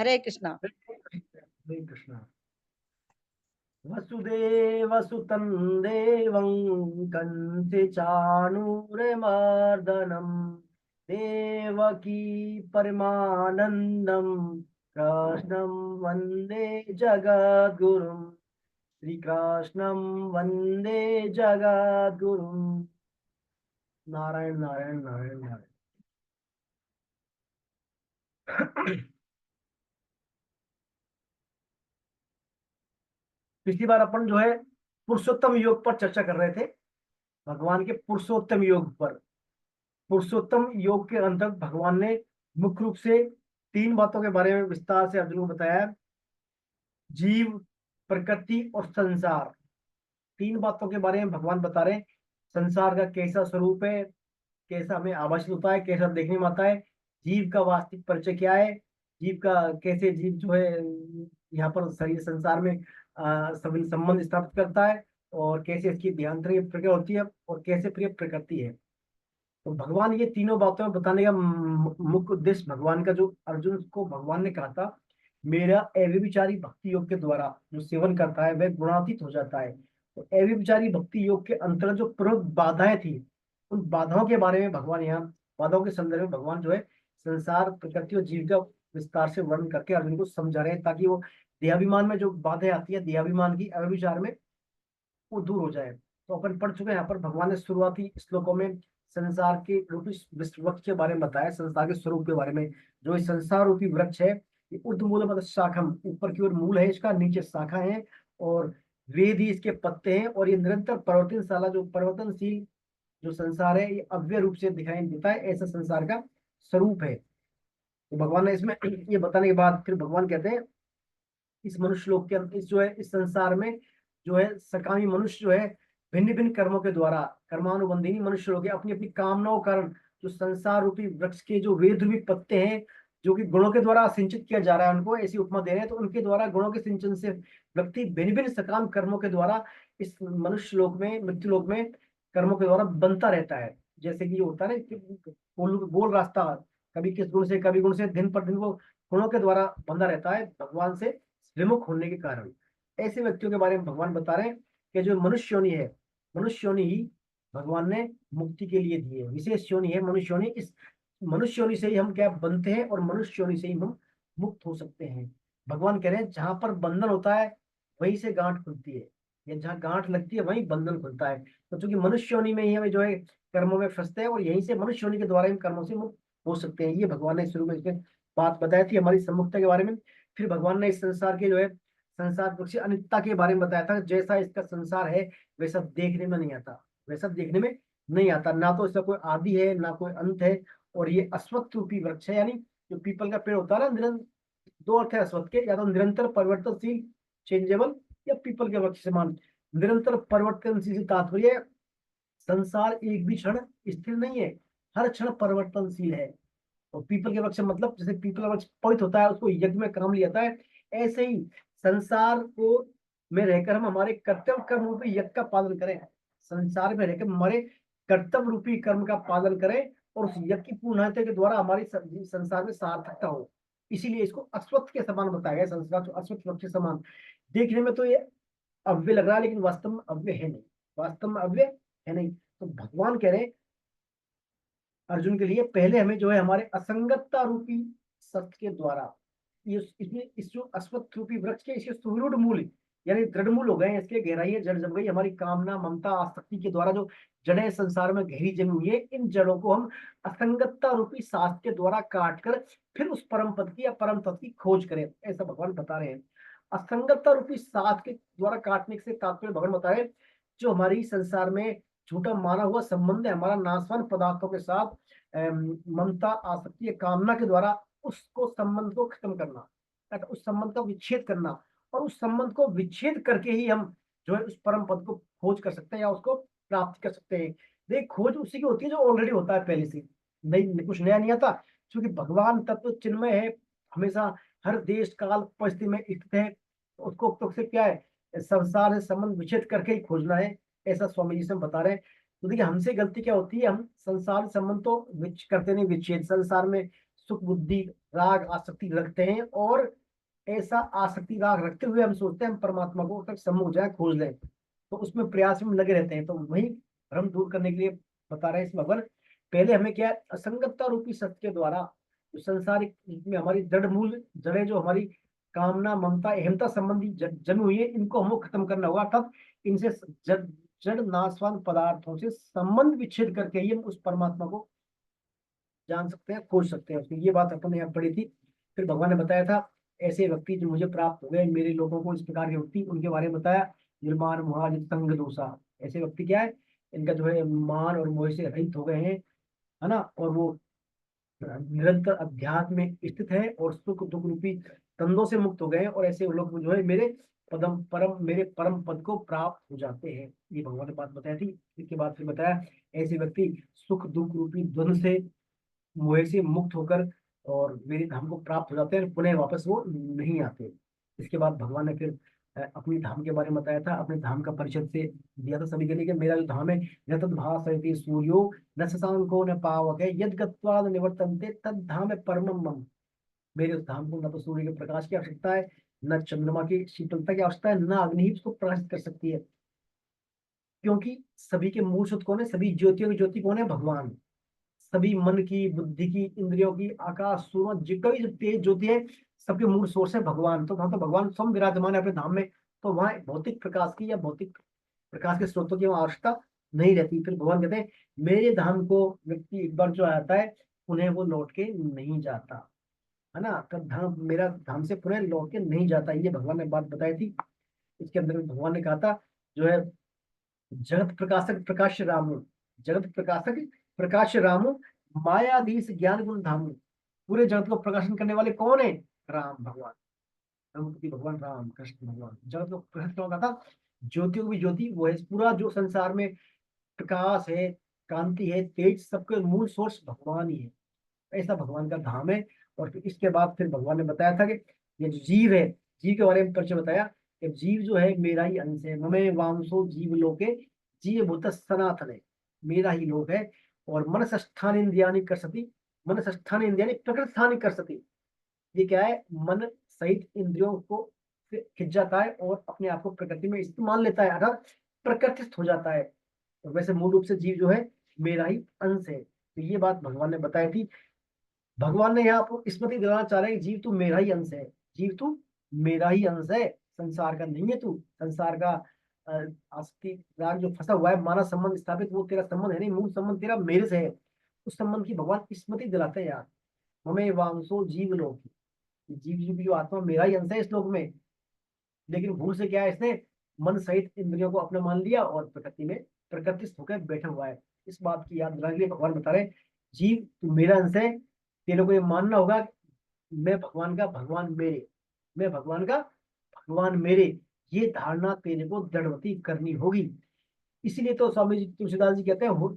हरे कृष्णा। हरे कृष्णा। वसुदेव सुतं देवं कंसे चाणूरमर्दनम देवकी परमानंदम कृष्णं वंदे जगद्गुरुम। श्री कृष्णं वंदे जगद्गुरुम। नारायण नारायण नारायण नारायण। पिछली बार अपन जो है पुरुषोत्तम योग पर चर्चा कर रहे थे, भगवान के पुरुषोत्तम योग पर। पुरुषोत्तम योग के अंदर भगवान ने मुख्य रूप से तीन बातों के बारे में विस्तार से अर्जुन को बताया। जीव, प्रकृति और संसार। तीन बातों के बारे में भगवान बता रहे हैं। संसार का कैसा स्वरूप है, कैसा हमें आभाषित होता है, कैसा देखने में आता है, जीव का वास्तविक परिचय क्या है, जीव का कैसे जीव जो है यहाँ पर शरीर संसार में सभी संबंध स्थापित करता है, और कैसे इसकी देहांतरी प्रक्रिया होती है, और कैसे प्रिय प्रकृति है। तो भगवान ये तीनों बातों में बताने का मुख्य उद्देश्य भगवान का, जो अर्जुन को भगवान ने कहा था, मेरा अव्यभिचारी भक्ति योग के द्वारा जो सेवन करता है वह गुणातीत हो जाता है। तो अव्यभिचारी भक्ति योग के अंतर्गत जो प्रमुख बाधाएं थी, उन बाधाओं के बारे में भगवान यहाँ, बाधाओं के संदर्भ में भगवान जो है संसार, प्रकृति और जीव का विस्तार से वर्णन करके अर्जुन को समझा रहे हैं, ताकि वो देहाभिमान में जो बाधाएं आती है देहाभिमान की अव्यभिचार में, वो दूर हो जाए। तो अपन पढ़ चुके हैं यहाँ पर भगवान ने शुरुआती श्लोकों में संसार के रूपी वृक्ष के बारे में बताया, संसार के स्वरूप के बारे में। जो इस संसार रूपी वृक्ष है, ये ऊर्ध्व मूल मतलब शाखम, ऊपर की ओर मूल है इसका, नीचे शाखा है, और वेद ही इसके पत्ते हैं, और ये निरंतर परिवर्तनशाला, जो परिवर्तनशील जो संसार है, ये अव्यय रूप से दिखाई देता है, ऐसा संसार का स्वरूप है। तो भगवान ने इसमें ये बताने के बाद फिर भगवान कहते हैं, इस मनुष्य लोक के इस जो है इस संसार में जो है सकामी मनुष्य जो है भिन्न भिन्न कर्मों के द्वारा, कर्मानुबंधिनी मनुष्य लोग अपनी अपनी कामनाओं कारण जो संसार रूपी वृक्ष के जो वेद रूपी पत्ते हैं, जो कि गुणों के द्वारा सिंचित किया जा रहा है, उनको ऐसी उपमा दे रहे हैं। तो उनके द्वारा गुणों के सिंचन से व्यक्ति भिन्न भिन्न सकाम कर्मों के द्वारा इस मनुष्य लोक में, मृत्यु लोक में कर्मों के द्वारा बनता रहता है। जैसे कि ये होता है ना, गोल रास्ता, कभी किस गुण से कभी गुण से दिन पर दिन वो गुणों के द्वारा बंधा रहता है भगवान से विमुख होने के कारण। ऐसे व्यक्तियों के बारे में भगवान बता रहे हैं कि जो मनुष्य योनि है, मनुष्य योनि ही भगवान ने मुक्ति के लिए दी है, विशेष योनि है मनुष्य योनि। इस मनुष्य योनि से ही हम क्या बनते हैं, और मनुष्य योनि से ही हम मुक्त हो सकते हैं। भगवान कह रहे हैं जहां पर बंधन होता है वहीं से गांठ खुलती है, या जहाँ गांठ लगती है वहीं बंधन खुलता है। तो चूंकि मनुष्य योनि में ही हमें जो है कर्मों में फंसते हैं, और यहीं से मनुष्य योनि के द्वारा इन कर्मों से मुक्त हो सकते हैं। ये भगवान ने शुरू में इसके बात बताई थी हमारी सम्मुखता के बारे में। फिर भगवान ने इस संसार के जो है संसार पक्षी अनित्यता के बारे में बताया था। जैसा इसका संसार है वैसा देखने में नहीं आता, वैसा देखने में नहीं आता, ना तो इसका कोई आदि है ना कोई अंत है। और ये अश्वत्थ रूपी वृक्ष है, यानी जो पीपल का पेड़ होता है ना, निरंतर, दो अर्थ है अश्वत्थ के, या तो निरंतर परिवर्तनशील चेंजेबल, या पीपल के वृक्ष समान निरंतर परिवर्तनशील से तात्पर्य संसार एक भी क्षण स्थिर नहीं है, हर क्षण परिवर्तनशील है। और पीपल के वृक्ष मतलब जैसे पीपल का वृक्ष पवित्र होता है, उसको यज्ञ में काम लिया जाता है, ऐसे ही संसार को में रहकर हम हमारे कर्तव्य कर्म रूपी यज्ञ का पालन करें। संसार में रहकर हमारे कर्तव्य रूपी कर्म का पालन करें, और उस यज्ञ की पूर्णता के द्वारा हमारी संसार में सार्थकता हो। इसीलिए इसको अश्वत्थ के समान बताया गया। संसार जो अश्वत्थ वृक्ष के समान देखने में तो ये अव्यय लग रहा है, लेकिन वास्तव में अव्यय है नहीं, वास्तव में अव्यय है नहीं। तो भगवान कह रहे हैं अर्जुन के लिए, पहले हमें जो है हमारे असंगतता रूपी सत्य के द्वारा, ये इसमें इस जो अश्वत्थ रूपी वृक्ष के इसके सुदृढ़ मूल, यानी दृढ़ मूल हो गए, इसके गहराई जड़ जम गई, हमारी कामना ममता आसक्ति के द्वारा जो जड़ें संसार में गहरी जमी हुई है, इन जड़ों को हम असंगतता रूपी शास्त्र के द्वारा काट कर फिर उस परम पद की या परम तत्व की खोज करें, ऐसा भगवान बता रहे हैं। असंगतता रूपी शास्त्र के द्वारा काटने से तात्पर्य भगवान बता रहे हैं, जो हमारी संसार में झूठा माना हुआ संबंध है हमारा नाशवान पदार्थों के साथ, ममता आसक्ति या कामना के द्वारा उसको संबंध को खत्म करना, उस संबंध का विच्छेद करना, और उस संबंध को विच्छेद करके ही हम जो है उस परम पद को खोज कर सकते हैं, या उसको प्राप्त कर सकते हैं। देख, खोज उसी की होती है जो ऑलरेडी होता है पहले से, नहीं कुछ नया नहीं आता। क्योंकि भगवान तत्व चिन्मय है, हमेशा हर देश काल परिस्थिति में स्थित है। उसको तो से क्या है, संसार से संबंध विच्छेद करके ही खोजना है, ऐसा स्वामी जी से हम बता रहे हैं। तो देखिए हमसे गलती क्या होती है, हम संसार संबंध तो करते नहीं विच्छेद, संसार में सुख बुद्धि राग आसक्ति रखते हैं, और ऐसा आसक्ति राग रखते हुए हम सोचते हैं हम परमात्मा को तक सम्मुख जाए, खोज लें, तो उसमें प्रयास में लगे रहते हैं। तो वही भ्रम दूर करने के लिए बता रहे हैं इस भगवान। पहले हमें क्या है, असंगतता रूपी सत्य के द्वारा जो संसारिक में हमारी जड़ मूल जड़ें, जो हमारी कामना ममता अहमता संबंधी जमी हुई है, इनको हमको खत्म करना होगा। तब इनसे जड़ जड़ नाशवान पदार्थों से संबंध विच्छेद करके ही हम उस परमात्मा को जान सकते हैं, खोज सकते हैं। तो ये बात अपन ने यहाँ पढ़ी थी। फिर भगवान ने बताया था ऐसे व्यक्ति जो मुझे प्राप्त हो गए, मेरे लोगों को इस प्रकार के व्यक्ति, उनके बारे में बताया। निर्माण मोहाजित संग दोषा, ऐसे व्यक्ति क्या है, इनका जो है मान और मोह से रहित हो गए हैं, है ना, और वो निरंतर अध्यात्म में स्थित है और सुख दुख रूपी तंदों से मुक्त हो गए हैं, और ऐसे लोग जो है मेरे परम पद को प्राप्त हो जाते हैं। ये भगवान ने बात बताई थी। इसके बाद फिर बताया ऐसे व्यक्ति सुख दुख रूपी द्वंद से मोह से मुक्त होकर और मेरे धाम को प्राप्त हो जाते हैं, पुनः वापस वो नहीं आते। इसके बाद भगवान ने फिर अपनी धाम के बारे में बताया था, अपने धाम का परिचय से दिया था सभी के लिए कि मेरा जो धाम है, न तद भासयति सूर्यो न शशांको न पावक है, यद गत्वा न निवर्तन्ते तद धाम है परमम मम। मेरे उस धाम को न तो सूर्य के प्रकाश की आवश्यकता है, न चंद्रमा की शीतलता की आवश्यकता है, न अग्नि ही उसको प्रकाशित कर सकती है, क्योंकि सभी के मूल स्रोत कौन है, सभी ज्योतियों की ज्योति कौन है, भगवान। सभी मन की बुद्धि की इंद्रियों की आकाश सूरज जितना भी जो तेज ज्योति है, सबके मूल सोर्स है भगवान। तो वहां तो भगवान स्वयं विराजमान है अपने धाम में, तो वहां भौतिक प्रकाश की या भौतिक प्रकाश के स्रोतों की वहां आवश्यकता नहीं रहती। फिर भगवान कहते हैं मेरे धाम को व्यक्ति एक बार जो आता है, उन्हें वो लौट के नहीं जाता, है ना। तब धाम मेरा धाम से पुनः लौट के नहीं जाता, ये भगवान ने बात बताई थी। इसके अंदर में भगवान ने कहा था जो है जगत प्रकाशक प्रकाश रामु, जगत प्रकाशक प्रकाश रामु, मायाधीश ज्ञान गुण धामु। पूरे जगत को प्रकाशन करने वाले कौन है, राम भगवान, रघुपति भगवान राम कृष्ण भगवान। जगत को प्रकाशित कौन करता, ज्योतियों की ज्योति वो है। पूरा जो संसार में प्रकाश है, कांति है, तेज, सबके मूल सोर्स भगवान ही है। ऐसा भगवान का धाम है। और फिर इसके बाद फिर भगवान ने बताया था कि ये जो जीव है, जीव के बारे में परिचय बताया कि जीव जो है मेरा ही अंश है। ममे वांसो जीव लोके जीव भूत सनातन है, मेरा ही लोक है। और मनसस्थान इंद्रियानि कर सती, मनसस्थान इंद्रियानि प्रकृति स्थानी कर सती। ये क्या है, मन सहित इंद्रियों को से खिंच जाता है और अपने आप को प्रकृति में स्थित मान लेता है, अर्थात प्रकृतिस्थ हो जाता है। और वैसे मूल रूप से जीव जो है मेरा ही अंश है। तो ये बात भगवान ने बताई थी। भगवान ने यहाँ आपको स्मृति दिलाना चाह रहे हैं जीव तू मेरा ही अंश है, जीव तू मेरा ही अंश है, संसार का नहीं है तू। संसार का अ, आसक्ति राग जो फंसा हुआ है, मानव संबंध स्थापित, वो तेरा संबंध है नहीं, मूल संबंध तेरा मेरे से है। उस संबंध की भगवान स्मृति दिलाते हैं यार। हमें वांसो जीव लोग, जीव जीव की जो आत्मा मेरा ही अंश है इस लोक में। लेकिन भूल से क्या है, इसने मन सहित इंद्रियों को अपने मान लिया और प्रकृति में प्रकृतिस्थ होकर बैठा हुआ है। इस बात की याद दिलाने के लिए भगवान बता रहे हैं जीव तू मेरा अंश है, तेरे को ये मानना होगा मैं भगवान का भगवान मेरे, मैं भगवान का भगवान मेरे। ये धारणा तेरे को दृढ़वती करनी होगी। इसीलिए तो स्वामी जी तुलसीदास जी कहते हैं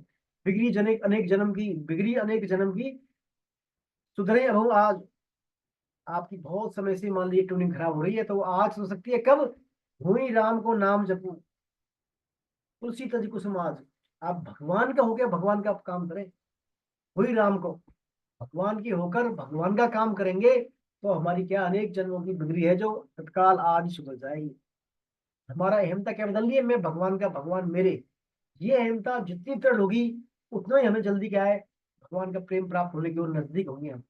बिगड़ी जनेक अनेक जन्म की, बिगड़ी अनेक जन्म की, सुधरे अब आज। आपकी बहुत समय से मान लीजिए ट्यूनिंग खराब हो रही है, तो आज हो सकती है कब, हुई राम को नाम जपू, तुलसी तज कुसुम आज। आप भगवान का होकर भगवान का काम करें, हुई राम को, भगवान की होकर भगवान का काम करेंगे, तो हमारी क्या अनेक जन्मों की बिगड़ी है जो तत्काल आज सुधर जाएगी। हमारा अहमता क्या बदल रही है, मैं भगवान का भगवान मेरे। ये अहमता जितनी दृढ़ होगी, उतना ही हमें जल्दी क्या है, भगवान का प्रेम प्राप्त होने की ओर नजदीक होंगे हम।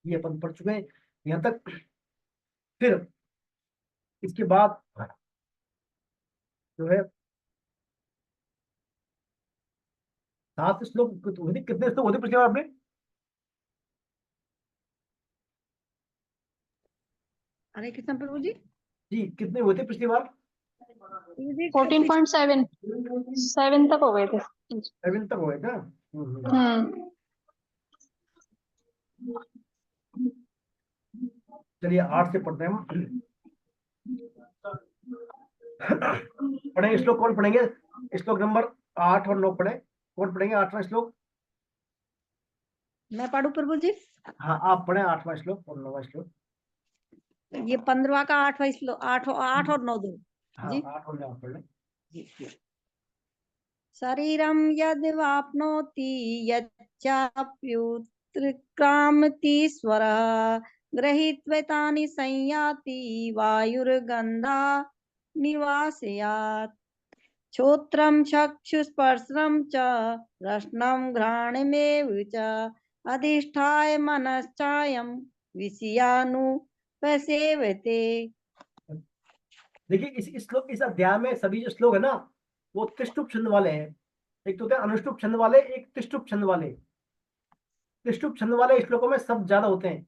ये अपन पढ़ चुके हैं यहाँ तक। फिर इसके बाद जो है 7 श्लोक कितने श्लोक होते पिछले बार आपने, हरे कृष्ण प्रभु जी। जी कितने हुए थे पिछली बार, 14.7 7 तक हो गए थे। 7 तक हुए थे। हम्म। चलिए 8 से पढ़ते हैं हम। पढ़ेंगे श्लोक, कौन पढ़ेंगे, श्लोक नंबर 8 और 9 पढ़े, कौन पढ़ेंगे 8वां श्लोक। मैं पढ़ू प्रभु जी। हाँ आप पढ़े 8वां श्लोक और 9वां श्लोक। ये 15वां का 8वां श्लोक, 8 और 9 दो हाँ जी। 8 और 9 पढ़ लें। शरीरम यद् वाप्नोति यच्चाप्युत उत्क्रामतीश्वरः गृहीत्वैतानि संयाति वायुर्गन्धा निवासयात् श्रोत्रं चक्षुस्पर्शनं च रसनं घ्राणमेव च अधिष्ठाय मनश्चायं विषयानुपसेवते। देखिए इस श्लोक, इस अध्याय में सभी जो श्लोक है ना वो त्रिष्टुप छंद वाले हैं। एक तो होते हैं अनुष्टुप छंद वाले, एक त्रिष्टुप छंद वाले। त्रिष्टुप छंद वाले श्लोकों में शब्द ज्यादा होते हैं,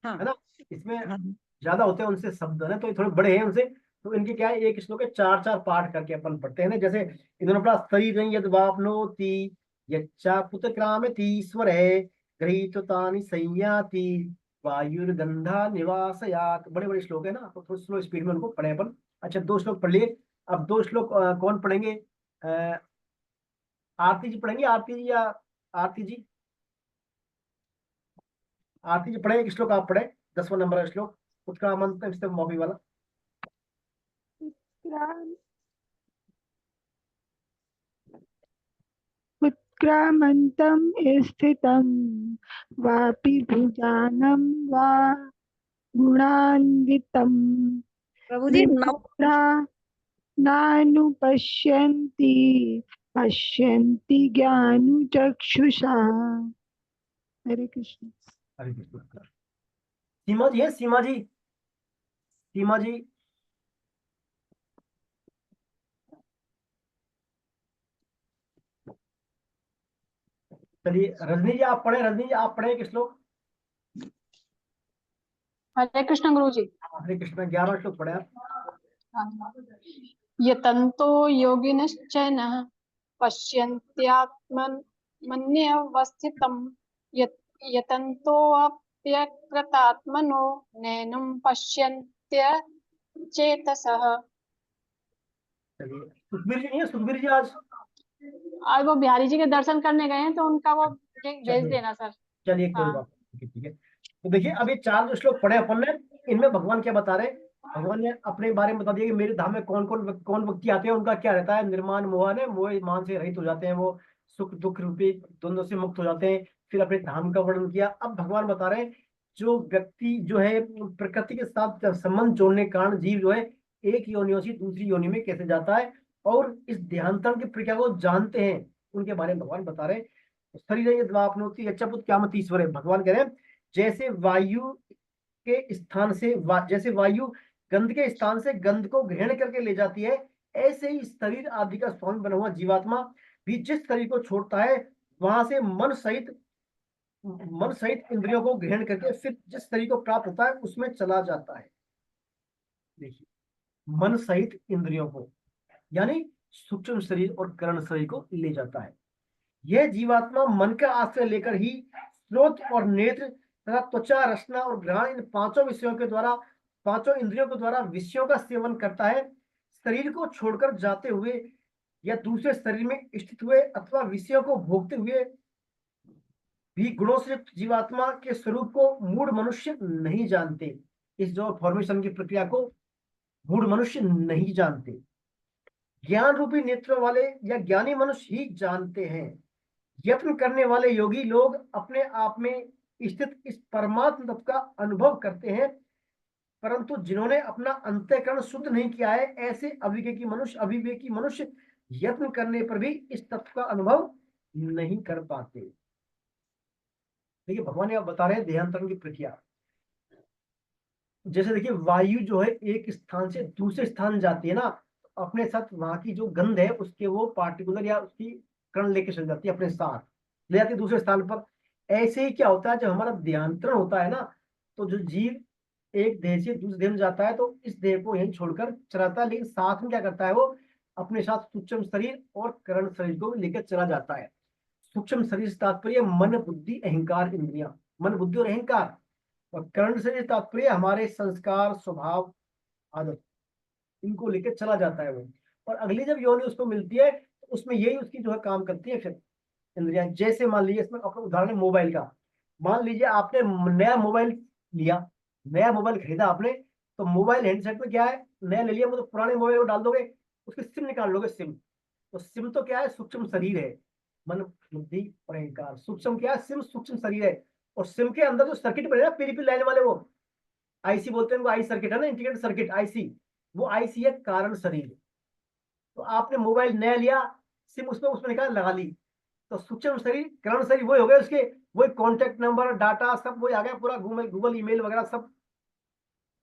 हाँ है ना, इसमें हाँ ज्यादा होते हैं उनसे शब्द, है ना, तो ये थोड़े बड़े हैं उनसे। तो इनके क्या है, एक श्लोक के चार चार पाठ करके अपन पढ़ते हैं ना। जैसे इन्होंने पढ़ा शरीर यद वापनोति यच्चा पुत्रक्रामतीश्वर है गृहीत्वानि संयाति वायुर्गंधा निवासयात। बड़े बड़े श्लोक है ना, तो थोड़ा स्लो स्पीड में उनको पढ़े अपन। अच्छा, दो श्लोक पढ़ लिए। अब दो श्लोक कौन पढ़ेंगे? आरती जी पढ़ेंगे, आरती जी या आरती जी? आरती जी पढ़े एक श्लोक, आप पढ़े 10वां नंबर का श्लोक उत्क्रामंत मॉबी वाला। उत्क्रामन्तं स्थितं वापि भुजानं वा गुणान्वितं प्रभु जी नौ विमुद्रा नानुपश्यन्ति पश्यन्ति ज्ञानुचक्षुषा। हरे कृष्ण। हरे कृष्ण। सीमा जी है, सीमा जी, सीमा जी। चलिए रजनी जी आप पढ़े, रजनी जी आप पढ़े एक श्लोक। हरे कृष्ण गुरु जी। हरे कृष्ण, 11 श्लोक पढ़े आप। यतन्तो योगिनश्चैनः पश्यन्त्यात्मन्यवस्थितं यतन्तोऽप्यकृतात्मनो नैनं पश्यन्त्यचेतसः। चलिए सुखबीर जी नहीं है, सुखबीर जी आज? आज वो बिहारी जी के दर्शन करने गए हैं तो उनका वो लिंक भेज चलिए देना सर। चलिए कोई हाँ बात नहीं, ठीक है। तो देखिए अभी चार जो श्लोक पढ़े अपन ने, इनमें भगवान क्या बता रहे हैं? भगवान ने अपने बारे में बता दिया कि मेरे धाम में कौन व्यक्ति आते हैं, उनका क्या रहता है। निर्माण मोहन है, मोह मान से रहित हो जाते हैं, वो सुख दुख रूपी द्वंद्व से मुक्त हो जाते हैं। फिर अपने धाम का वर्णन किया। अब भगवान बता रहे हैं जो व्यक्ति जो है प्रकृति के साथ संबंध जोड़ने के कारण जीव जो है एक योनियों से दूसरी योनि में कैसे जाता है, और इस देहांतरण की प्रक्रिया को जानते हैं, उनके बारे में भगवान बता रहे हैं। शरीर यद्वाप्नोति यच्चपुत क्यामत ईश्वर है। भगवान कह रहे हैं जैसे वायु के स्थान से जैसे वायु गंध के स्थान से गंध को ग्रहण करके ले जाती है, ऐसे ही शरीर आदि का स्वामी बना हुआ जीवात्मा भी जिस शरीर को छोड़ता है वहां से मन सहित इंद्रियों को ग्रहण करके फिर जिस शरीर को प्राप्त होता है उसमें चला जाता है। देखिए मन सहित इंद्रियों को, यानी सूक्ष्म शरीर और करण शरीर को ले जाता है। यह जीवात्मा मन का आश्रय लेकर ही स्रोत और नेत्र तथा त्वचा रसना और घ्राण इन पांचों विषयों के द्वारा, पांचों इंद्रियों के द्वारा विषयों का सेवन करता है। शरीर को छोड़कर जाते हुए या दूसरे शरीर में स्थित हुए अथवा विषयों को भोगते हुए भी गुणों से जीवात्मा के स्वरूप को मूढ़ मनुष्य नहीं जानते। इस जो फॉर्मेशन की प्रक्रिया को मूढ़ मनुष्य नहीं जानते, ज्ञान रूपी नेत्र वाले या ज्ञानी मनुष्य ही जानते हैं। यत्न करने वाले योगी लोग अपने आप में स्थित इस परमात्म तत्व का अनुभव करते हैं, परंतु जिन्होंने अपना अंतःकरण शुद्ध नहीं किया है ऐसे अविवेकी मनुष्य यत्न करने पर भी इस तत्व का अनुभव नहीं कर पाते। देखिए भगवान यहाँ बता रहे हैं देहांतरण की प्रक्रिया। जैसे देखिए वायु जो है एक स्थान से दूसरे स्थान जाती है ना, अपने साथ वहां की जो गंध है उसके वो पार्टिकुलर या उसकी कण लेके चल जाती है, अपने साथ ले जाती है दूसरे स्थान पर। ऐसे ही क्या होता है जब हमारा देहांतरण होता है ना, तो जो जीव एक देह से दूसरे देह में जाता है तो इस देह को यहीं छोड़कर चलाता है, लेकिन साथ में क्या करता है वो अपने साथ सूक्ष्म शरीर और करण शरीर को लेकर चला जाता है। सूक्ष्म शरीर से तात्पर्य मन बुद्धि अहंकार इंद्रिया, मन बुद्धि और अहंकार, और करण से तात्पर्य हमारे संस्कार स्वभाव आदत, इनको लेकर चला जाता है वो। और अगली जब योनि उसको मिलती है तो उसमें यही उसकी जो है काम करती है फिर इंद्रियां। जैसे मान लीजिए इसमें अपना उदाहरण है मोबाइल का। मान लीजिए आपने नया मोबाइल लिया, नया मोबाइल खरीदा आपने, तो मोबाइल हैंडसेट में क्या है, नया ले लिया मतलब पुराने मोबाइल को डाल दोगे, उसकी सिम निकाल लोगे। सिम तो क्या है, सूक्ष्म शरीर है। मन, बुद्धि और अहंकार। सूक्ष्म क्या है? सिम सूक्ष्म शरीर है, और सिम के अंदर जो सर्किट बने ना पीली पीली लाइन वाले, वो आईसी बोलते हैं उनको, आई सर्किट है ना, इंटीग्रेटेड सर्किट आईसी, वो आईसी है कारण शरीर। तो आपने मोबाइल नया लिया, सिम उसमें उसमें निकाल लगा ली, तो सूक्ष्म शरीर कारण शरीर वही हो गए उसके, वही कॉन्टेक्ट नंबर डाटा सब वही आ गया, पूरा गूगल गूगल ईमेल वगैरह सब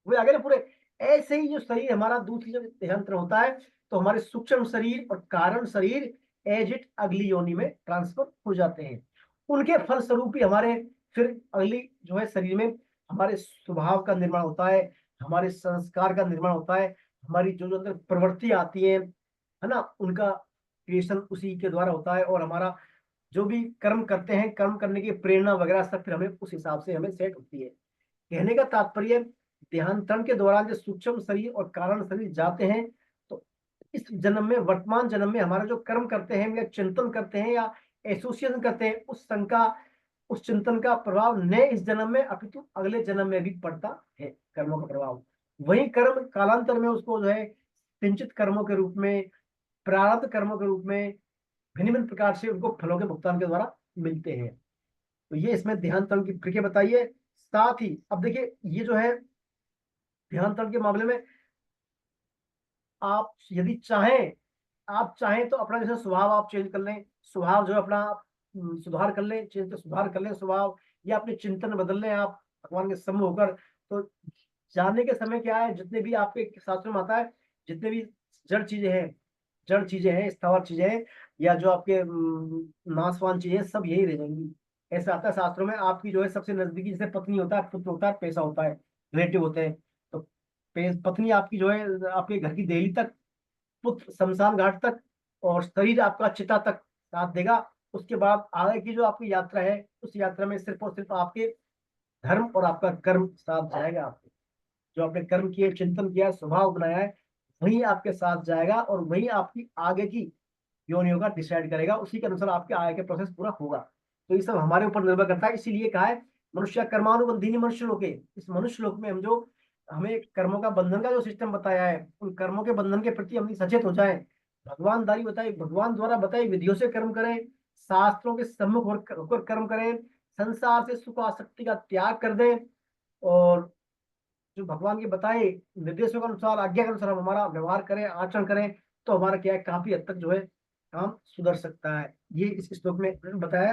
वही आ गए ना पूरे। ऐसे ही जो शरीर हमारा दूसरी जब देहांतर होता है, तो हमारे सूक्ष्म शरीर और कारण शरीर एज इट अगली योनि में ट्रांसफर हो जाते हैं। उनके फलस्वरूप ही हमारे फिर अगली जो है शरीर में हमारे स्वभाव का निर्माण होता है, हमारे संस्कार का निर्माण होता है, हमारी जो जो अंदर प्रवृत्ति आती है ना, उनका क्रिएशन उसी के द्वारा होता है। और हमारा जो भी कर्म करते हैं, कर्म करने की प्रेरणा वगैरह सब फिर हमें उस हिसाब से हमें सेट होती है। कहने का तात्पर्य, देहांतरण के दौरान जो सूक्ष्म शरीर और कारण शरीर जाते हैं, तो इस जन्म में, वर्तमान जन्म में हमारा जो कर्म करते हैं या चिंतन करते हैं या एसोसिएशन करते हैं, उस संघ का, उस चिंतन का प्रभाव न इस जन्म में अपितु अगले जन्म में भी पड़ता है, कर्मों का प्रभाव। वही कर्म कालांतर में उसको जो है सिंचित कर्मों के रूप में, प्रारब्ध कर्मों के रूप में भिन्न भिन्न प्रकार से उनको फलों के भुगतान के द्वारा मिलते हैं। तो ये इसमें देहांतरण की प्रक्रिया बताइए। साथ ही अब देखिए, ये जो है देहांतरण के मामले में आप यदि चाहें, आप चाहें तो अपना जैसे स्वभाव आप चेंज कर लें, स्वभाव जो है अपना सुधार कर लें, चेंज सुधार कर लें स्वभाव, या अपने चिंतन बदल लें आप भगवान के सम्मुख होकर। तो जाने के समय क्या है, जितने भी आपके शास्त्रों में आता है, जितने भी जड़ चीजें हैं, जड़ चीजें हैं, स्थावर चीजें हैं, या जो आपके नाशवान चीजें हैं, सब यही रह जाएंगी। ऐसा आता है शास्त्रों में, आपकी जो है सबसे नजदीकी जैसे पत्नी होता है, पुत्र होता है, पैसा होता है, रिलेटिव होते हैं। तो पत्नी आपकी जो है आपके घर की देहली तक, पुत्र शमशान घाट तक, और शरीर आपका चिता तक साथ देगा। उसके बाद आगे की जो आपकी यात्रा है, उस यात्रा में सिर्फ और सिर्फ आपके धर्म और आपका कर्म साथ जाएगा। आपके जो आपने कर्म किए, चिंतन किया, स्वभाव बनाया है, वही आपके साथ जाएगा, और वही आपकी आगे की योनियों का डिसाइड करेगा, उसी के अनुसार आपके आगे के प्रोसेस पूरा होगा। तो ये सब हमारे ऊपर निर्भर करता है। इसीलिए कहा है मनुष्य कर्मानुबंधिनी मनुष्य लोके, इस मनुष्य लोक में हम जो, हमें कर्मों का बंधन का जो सिस्टम बताया है, उन कर्मों के बंधन के प्रति हम सचेत हो जाए, भगवान दारी बताई, भगवान द्वारा बताई विधियों से कर्म करें, शास्त्रों के सम्मुख होकर कर्म करें, संसार से सुख आसक्ति का त्याग कर दें, और जो भगवान के बताए निर्देशों के अनुसार, आज्ञा के अनुसार हम हमारा व्यवहार करें, आचरण करें, तो हमारा क्या है, काफी हद तक जो है काम सुधर सकता है। ये इस श्लोक में बताया।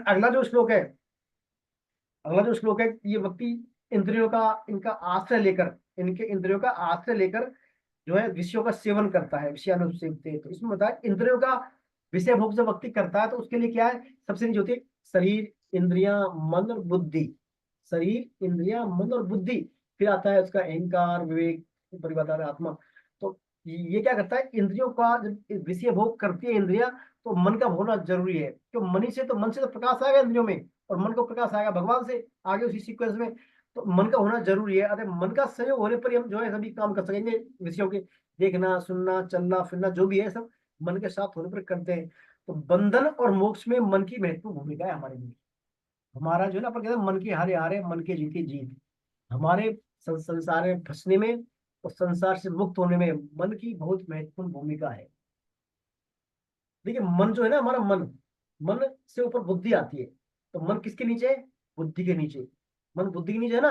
अगला जो श्लोक है, अगला जो श्लोक है, ये व्यक्ति इंद्रियों का, इनका आश्रय लेकर, इनके इंद्रियों का आश्रय लेकर जो है विषयों का सेवन करता है, विषयानुरूप सेवते हैं। तो इसमें बताया इंद्रियों का विषय भोग जब व्यक्ति करता है, तो उसके लिए क्या है, सबसे नीचे होती है शरीर, इंद्रियां, मन और बुद्धि। शरीर, इंद्रियां, मन और बुद्धि, फिर आता है उसका अहंकार, विवेक, परिवार आत्मा। तो ये क्या करता है, इंद्रियों का जब विषय भोग करती है इंद्रियां, तो मन का होना जरूरी है, क्यों, मनी से तो, मन से तो प्रकाश आएगा इंद्रियों में, और मन को प्रकाश आएगा भगवान से आगे उसी सीक्वेंस में। तो मन का होना जरूरी है। अरे मन का संयोग होने पर ही हम जो है सभी काम कर सकेंगे, विषयों के देखना, सुनना, चलना फिरना जो भी है सब मन के साथ होने पर करते हैं। तो बंधन और मोक्ष में मन की महत्वपूर्ण भूमिका है हमारे लिए। हमारा जो है ना, अपन कहते हैं मन के हारे हारे, मन के जीते जीत। हमारे संसार में फंसने में और संसार से मुक्त होने में मन की बहुत महत्वपूर्ण भूमिका है। देखिए, मन जो है ना, हमारा मन, मन से ऊपर बुद्धि आती है। तो मन किसके नीचे है? बुद्धि के नीचे। मन बुद्धि के नीचे है ना।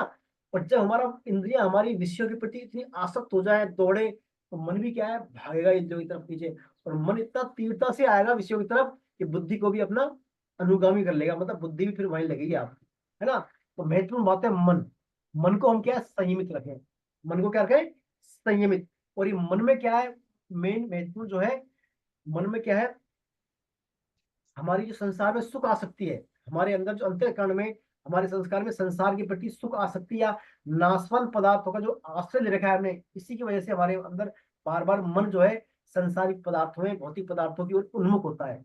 और जब हमारा इंद्रिया हमारी विषयों के प्रति इतनी आसक्त हो जाए, दौड़े, तो मन भी क्या है, भागेगा इंद्रियों की तरफ नीचे। और मन इतना तीव्रता से आएगा विषयों की तरफ कि बुद्धि को भी अपना अनुगामी कर लेगा, मतलब बुद्धि भी फिर वहीं लगेगी आपकी, है ना। तो महत्वपूर्ण बात है मन। मन को हम क्या है, संयमित रखें। मन को क्या रखें? संयमित। और ये मन में क्या है, मेन महत्वपूर्ण जो है, मन में क्या है, हमारी जो संसार में सुख आसक्ति है, हमारे अंदर जो अंतःकरण में, हमारे संस्कार में संसार के प्रति सुख आसक्ति या नाशवान पदार्थों का जो आश्रय ले रखा है हमने, इसी की वजह से हमारे अंदर बार बार मन जो है संसारिक पदार्थों में, भौतिक पदार्थों की ओर उन्मुख होता है।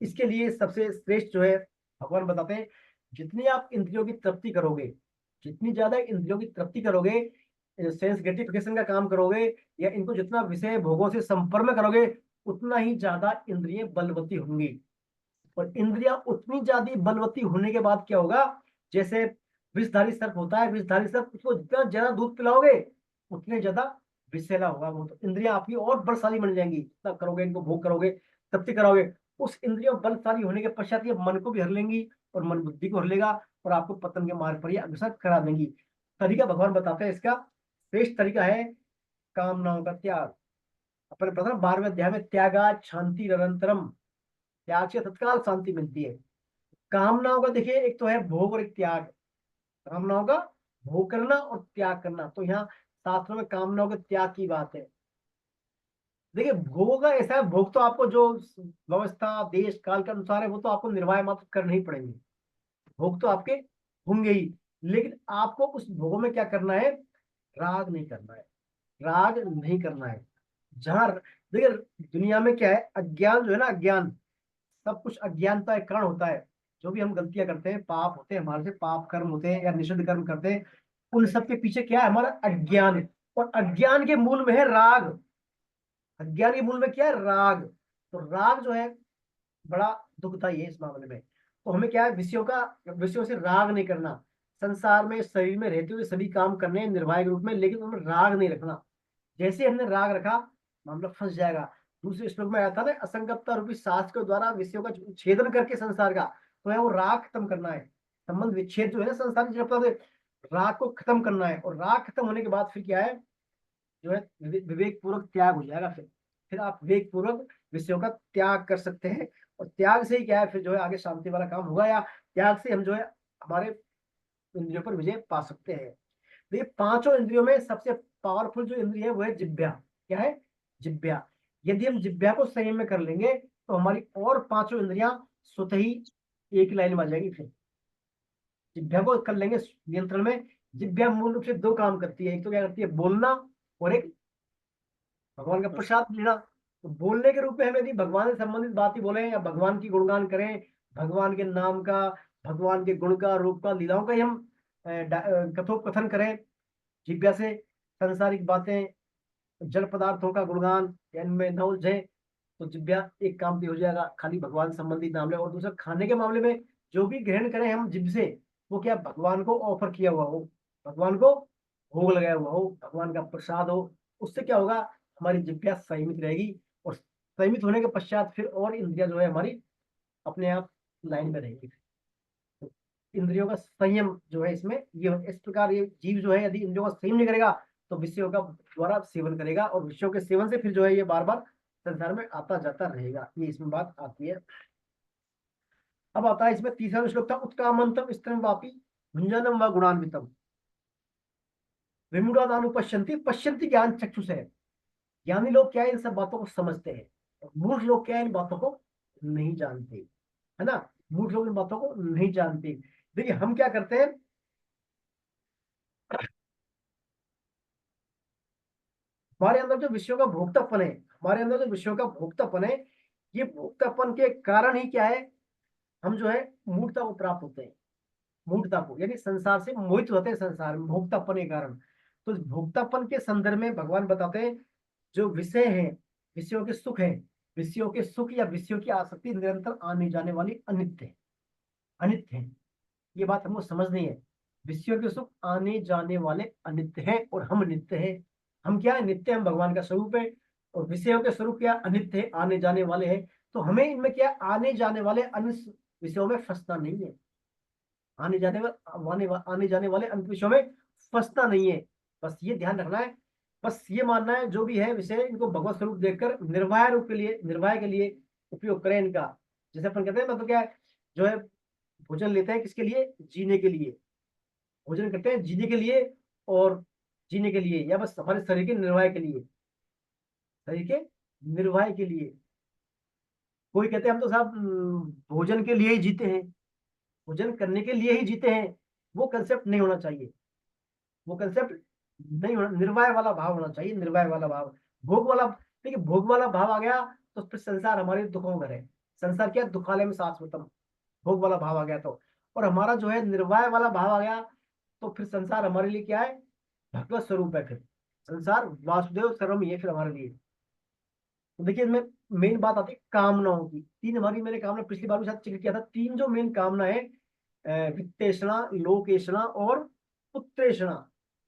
इसके लिए सबसे श्रेष्ठ जो है, भगवान बताते हैं, जितनी आप इंद्रियों की तृप्ति करोगे, जितनी ज्यादा इंद्रियों की तृप्ति करोगे, सेंस ग्रेटिफिकेशन का काम करोगे, या इनको जितना विषय भोगों से संपर्क में करोगे, उतना ही ज्यादा इंद्रियां बलवती होंगी। और इंद्रियां उतनी ज्यादा बलवती होने के बाद क्या होगा, जैसे विषधारी सर्प होता है, विषधारी सर्प, उसको जितना ज्यादा दूध पिलाओगे उतने ज्यादा विषैला होगा वो। तो इंद्रियां आपकी और बलशाली बन जाएंगी, जितना करोगे, इनको भोग करोगे, तृप्ति कराओगे, उस इंद्रियों बलशाली होने के पश्चात ये मन को भी हर लेंगी और मन बुद्धि को हर लेगा और आपको पतन के मार्ग पर ये अग्रसर करा देंगी। तरीका भगवान बताते हैं इसका। श्रेष्ठ तरीका है कामनाओं का त्याग। अपने प्रथम 12वें अध्याय में त्यागा शांति निरंतरम, त्याग से तत्काल शांति मिलती है। कामनाओं का देखिए एक तो है भोग और एक त्याग। कामनाओं का भोग करना और त्याग करना, तो यहाँ शास्त्रों में कामनाओं के त्याग की बात है। देखिए भोग का ऐसा है, भोग तो आपको जो व्यवस्था देश काल के अनुसार है वो तो आपको निर्वाह मात्र करने ही पड़ेंगे, भोग तो आपके होंगे ही। लेकिन आपको उस भोगों में क्या करना है, राग नहीं करना है, राग नहीं करना है। जहां देखिए दुनिया में क्या है, अज्ञान जो है ना, अज्ञान सब कुछ अज्ञानता एक कारण होता है। जो भी हम गलतियां करते हैं, पाप होते हैं हमारे से, पाप कर्म होते हैं या निषिद्ध कर्म करते हैं, उन सब के पीछे क्या है, हमारा अज्ञान। और अज्ञान के मूल में है राग। अज्ञान के मूल में क्या है, राग। तो राग जो है बड़ा दुखदाई है इस मामले में। तो हमें क्या है, विषयों से राग नहीं करना। संसार में शरीर में रहते हुए सभी काम करने हैं निर्वाह के रूप में, लेकिन उनमें राग नहीं रखना। जैसे हमने राग रखा मामला फंस जाएगा। दूसरे श्लोक में आया था ना, असंगतता रूपी शास्त्र के द्वारा विषयों का छेदन करके संसार का, तो है वो राग खत्म करना है। संबंध विच्छेद जो है ना संसार की जड़ता से, राग को खत्म करना है। और राग खत्म होने के बाद फिर क्या है, जो है विवेक पूर्वक त्याग हो जाएगा। फिर आप विवेक पूर्वक विषयों का त्याग कर सकते हैं। और त्याग से ही क्या है, फिर जो है आगे शांति वाला काम होगा, या त्याग से हम जो है हमारे इंद्रियों पर विजय पा सकते हैं। तो ये पांचों इंद्रियों में सबसे पावरफुल जो इंद्रिय है वो है जिह्वा। क्या है, जिह्वा। यदि हम जिह्वा को संयम में कर लेंगे तो हमारी और पांचों इंद्रियां स्वतः ही एक लाइन में आ जाएगी। फिर जिह्वा को कर लेंगे नियंत्रण में। जिह्वा मूल रूप से दो काम करती है, एक तो क्या करती है, बोलना, और एक भगवान का प्रसाद लेना। तो बोलने के रूप में हमें यदि भगवान से संबंधित बात ही बोले, या भगवान की गुणगान करें, भगवान के नाम का, भगवान के गुण का, रूप का, लीलाओं का ही हम कथोपकथन करें जिज्ञा से, सांसारिक बातें, जड़ पदार्थों का गुणगान, इनमें न उलझे, तो जिब्या एक काम भी हो जाएगा, खाली भगवान संबंधित नाम ले। और दूसरा खाने के मामले में जो भी ग्रहण करें हम जिभ से, वो क्या भगवान को ऑफर किया हुआ हो, भगवान को भोग लगाया हुआ हो, भगवान का प्रसाद हो। उससे क्या होगा, हमारी जिब्या संयमित रहेगी। और संयमित होने के पश्चात फिर और इंद्रियां जो है हमारी अपने आप लाइन में रहेगी। तो इंद्रियों का संयम जो है इसमें, ये इस प्रकार ये जीव जो है यदि इंद्रियों का संयम नहीं करेगा तो विषयों का द्वारा सेवन करेगा, और विषयों के सेवन से फिर जो है ये बार बार संसार में आता जाता रहेगा। ये इसमें बात आती है। अब आता है इसमें तीसरा श्लोक था, उत्कामंतम स्तम वापी भुंजनम व गुणान्वितम विमूढ़ानुपश्यन्ति पश्यन्ति ज्ञान चक्षुष है। ज्ञानी लोग क्या है, इन सब बातों को समझते हैं, और मूर्ख लोग क्या है, इन बातों को नहीं जानते, है ना। मूर्ख लोग इन बातों को नहीं जानते। देखिए हम क्या करते हैं, हमारे अंदर जो विषयों का भोक्तापन है, हमारे अंदर जो विषयों का भोक्तापन है, ये भोक्तापन के कारण ही क्या है, हम जो है मूर्खता को प्राप्त होते हैं। मूर्खता को यानी संसार से मोहित होते हैं, संसार में भोक्तापन के कारण। तो इस भोक्तापन के संदर्भ में भगवान बताते हैं, जो विषय हैं, विषयों के सुख हैं, विषयों के सुख या विषयों की आसक्ति निरंतर आने जाने वाली अनित्य है, अनित्य है। ये बात हमको समझनी है। विषयों के सुख आने जाने वाले अनित्य हैं, और हम नित्य हैं। हम क्या है, नित्य, हम भगवान का स्वरूप है। और विषयों के स्वरूप क्या, अनित्य है, आने जाने वाले हैं। तो हमें इनमें क्या, आने जाने वाले अन्य विषयों में फंसना नहीं है। आने जाने वाले अन्य विषयों में फंसना नहीं है। बस ये ध्यान रखना है, बस ये मानना है जो भी है विषय, इनको भगवत स्वरूप देखकर निर्वाह रूप के लिए, निर्वाह के लिए उपयोग करें इनका। जैसे अपन कहते हैं मतलब क्या है, जो है भोजन लेते हैं किसके लिए, जीने के लिए। भोजन करते हैं जीने के लिए, और जीने के लिए, या बस हमारे शरीर के निर्वाह के लिए, शरीर के निर्वाह के लिए। कोई कहते हैं हम तो साहब भोजन के लिए ही जीते हैं, भोजन करने के लिए ही जीते हैं। वो कंसेप्ट नहीं होना चाहिए, वो कंसेप्ट नहीं होना, निर्वाह वाला भाव होना चाहिए, निर्वाह वाला भाव। भोग वाला, देखिए भोग वाला भाव आ गया तो फिर संसार हमारे दुखों घर है। संसार क्या, दुखालय में शाश्वतम, भोग वाला भाव आ गया तो। और हमारा जो है निर्वाह वाला भाव आ गया तो फिर संसार हमारे लिए क्या है, भगवत स्वरूप है। फिर संसार वासुदेव सर्वम, ये फिर हमारे लिए। तो देखिए इसमें मेन बात आती है कामनाओं की। तीन हमारी, मैंने कामना पिछली बार भी शायद जिक्र किया था, तीन जो मेन कामना है, वित्तेषणा, लोकेषणा और पुत्रेषणा।